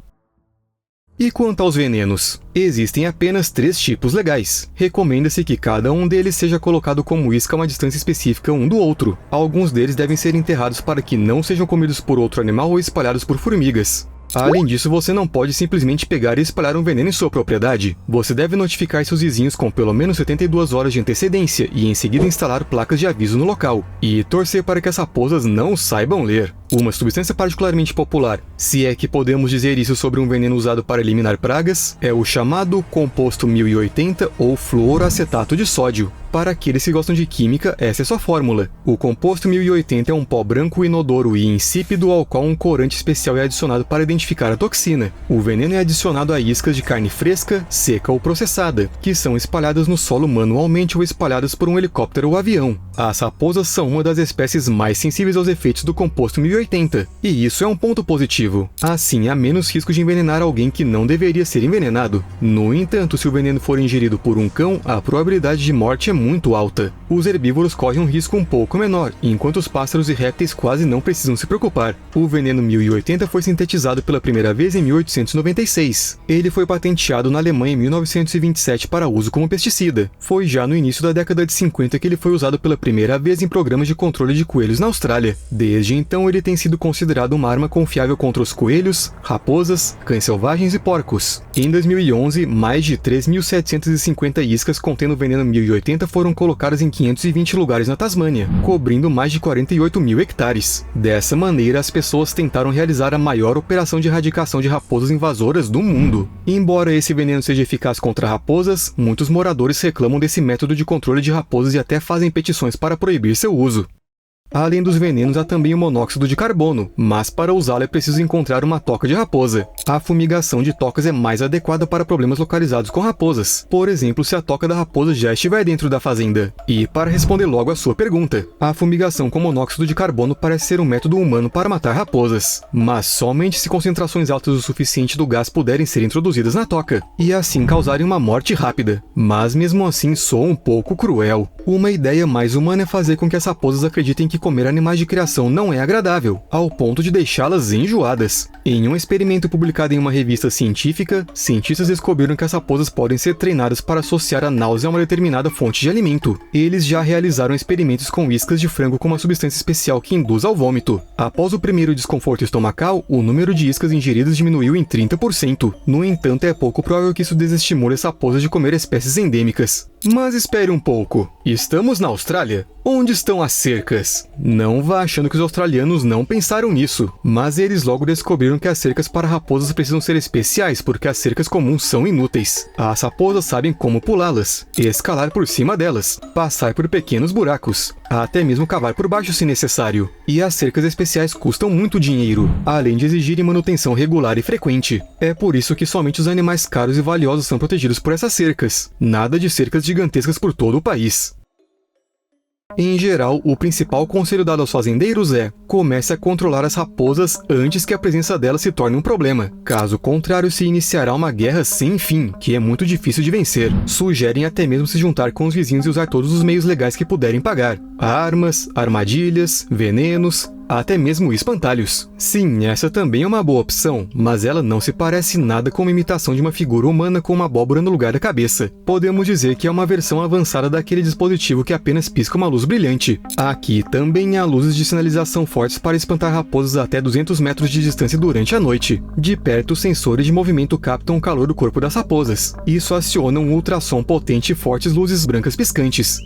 E quanto aos venenos? Existem apenas 3 tipos legais. Recomenda-se que cada um deles seja colocado como isca a uma distância específica um do outro. Alguns deles devem ser enterrados para que não sejam comidos por outro animal ou espalhados por formigas. Além disso, você não pode simplesmente pegar e espalhar um veneno em sua propriedade. Você deve notificar seus vizinhos com pelo menos 72 horas de antecedência e em seguida instalar placas de aviso no local. E torcer para que as raposas não saibam ler. Uma substância particularmente popular, se é que podemos dizer isso sobre um veneno usado para eliminar pragas, é o chamado composto 1080 ou fluoroacetato de sódio. Para aqueles que gostam de química, essa é sua fórmula. O composto 1080 é um pó branco inodoro e insípido ao qual um corante especial é adicionado para identificar a toxina. O veneno é adicionado a iscas de carne fresca, seca ou processada, que são espalhadas no solo manualmente ou espalhadas por um helicóptero ou avião. As raposas são uma das espécies mais sensíveis aos efeitos do composto 1080. 1080, e isso é um ponto positivo. Assim, há menos risco de envenenar alguém que não deveria ser envenenado. No entanto, se o veneno for ingerido por um cão, a probabilidade de morte é muito alta. Os herbívoros correm um risco um pouco menor, enquanto os pássaros e répteis quase não precisam se preocupar. O veneno 1080 foi sintetizado pela primeira vez em 1896. Ele foi patenteado na Alemanha em 1927 para uso como pesticida. Foi já no início da década de 50 que ele foi usado pela primeira vez em programas de controle de coelhos na Austrália. Desde então, ele tem sido considerado uma arma confiável contra os coelhos, raposas, cães selvagens e porcos. Em 2011, mais de 3.750 iscas contendo veneno 1080 foram colocadas em 520 lugares na Tasmânia, cobrindo mais de 48 mil hectares. Dessa maneira, as pessoas tentaram realizar a maior operação de erradicação de raposas invasoras do mundo. Embora esse veneno seja eficaz contra raposas, muitos moradores reclamam desse método de controle de raposas e até fazem petições para proibir seu uso. Além dos venenos, há também o monóxido de carbono, mas para usá-lo é preciso encontrar uma toca de raposa. A fumigação de tocas é mais adequada para problemas localizados com raposas, por exemplo, se a toca da raposa já estiver dentro da fazenda. E para responder logo à sua pergunta, a fumigação com monóxido de carbono parece ser um método humano para matar raposas, mas somente se concentrações altas o suficiente do gás puderem ser introduzidas na toca, e assim causarem uma morte rápida. Mas mesmo assim soa um pouco cruel. Uma ideia mais humana é fazer com que as raposas acreditem que comer animais de criação não é agradável, ao ponto de deixá-las enjoadas. Em um experimento publicado em uma revista científica, cientistas descobriram que as raposas podem ser treinadas para associar a náusea a uma determinada fonte de alimento. Eles já realizaram experimentos com iscas de frango com uma substância especial que induz ao vômito. Após o primeiro desconforto estomacal, o número de iscas ingeridas diminuiu em 30%. No entanto, é pouco provável que isso desestimule as raposas de comer espécies endêmicas. Mas espere um pouco. Estamos na Austrália? Onde estão as cercas? Não vá achando que os australianos não pensaram nisso, mas eles logo descobriram que as cercas para raposas precisam ser especiais porque as cercas comuns são inúteis. As raposas sabem como pulá-las, escalar por cima delas, passar por pequenos buracos, até mesmo cavar por baixo se necessário. E as cercas especiais custam muito dinheiro, além de exigirem manutenção regular e frequente. É por isso que somente os animais caros e valiosos são protegidos por essas cercas. Nada de cercas gigantescas por todo o país. Em geral, o principal conselho dado aos fazendeiros é: comece a controlar as raposas antes que a presença delas se torne um problema. Caso contrário, se iniciará uma guerra sem fim, que é muito difícil de vencer. Sugerem até mesmo se juntar com os vizinhos e usar todos os meios legais que puderem pagar. Armas, armadilhas, venenos, até mesmo espantalhos. Sim, essa também é uma boa opção, mas ela não se parece nada com uma imitação de uma figura humana com uma abóbora no lugar da cabeça. Podemos dizer que é uma versão avançada daquele dispositivo que apenas pisca uma luz brilhante. Aqui também há luzes de sinalização fortes para espantar raposas a até 200 metros de distância durante a noite. De perto, os sensores de movimento captam o calor do corpo das raposas. Isso aciona um ultrassom potente e fortes luzes brancas piscantes.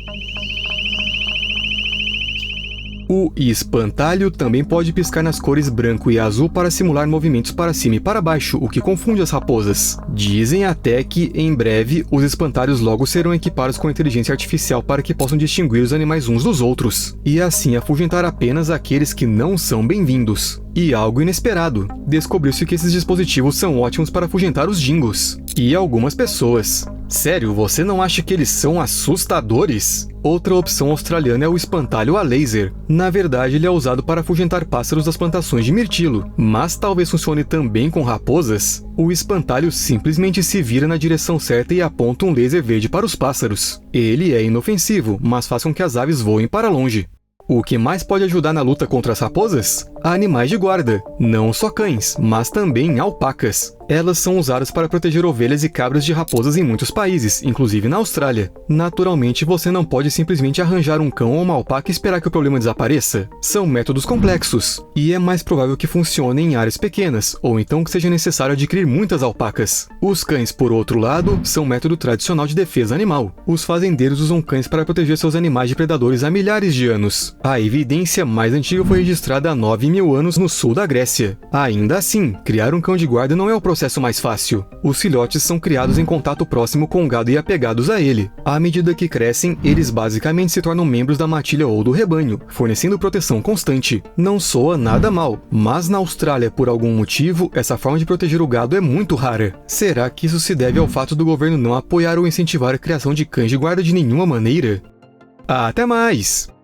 O espantalho também pode piscar nas cores branco e azul para simular movimentos para cima e para baixo, o que confunde as raposas. Dizem até que, em breve, os espantalhos logo serão equipados com inteligência artificial para que possam distinguir os animais uns dos outros, e assim afugentar apenas aqueles que não são bem-vindos. E algo inesperado, descobriu-se que esses dispositivos são ótimos para afugentar os dingos. E algumas pessoas. Sério, você não acha que eles são assustadores? Outra opção australiana é o espantalho a laser. Na verdade, ele é usado para afugentar pássaros das plantações de mirtilo, mas talvez funcione também com raposas. O espantalho simplesmente se vira na direção certa e aponta um laser verde para os pássaros. Ele é inofensivo, mas faz com que as aves voem para longe. O que mais pode ajudar na luta contra as raposas? Animais de guarda. Não só cães, mas também alpacas. Elas são usadas para proteger ovelhas e cabras de raposas em muitos países, inclusive na Austrália. Naturalmente, você não pode simplesmente arranjar um cão ou uma alpaca e esperar que o problema desapareça. São métodos complexos, e é mais provável que funcionem em áreas pequenas, ou então que seja necessário adquirir muitas alpacas. Os cães, por outro lado, são um método tradicional de defesa animal. Os fazendeiros usam cães para proteger seus animais de predadores há milhares de anos. A evidência mais antiga foi registrada há 9.000 anos no sul da Grécia. Ainda assim, criar um cão de guarda não é o processo mais fácil. Os filhotes são criados em contato próximo com o gado e apegados a ele. À medida que crescem, eles basicamente se tornam membros da matilha ou do rebanho, fornecendo proteção constante. Não soa nada mal, mas na Austrália, por algum motivo, essa forma de proteger o gado é muito rara. Será que isso se deve ao fato do governo não apoiar ou incentivar a criação de cães de guarda de nenhuma maneira? Até mais!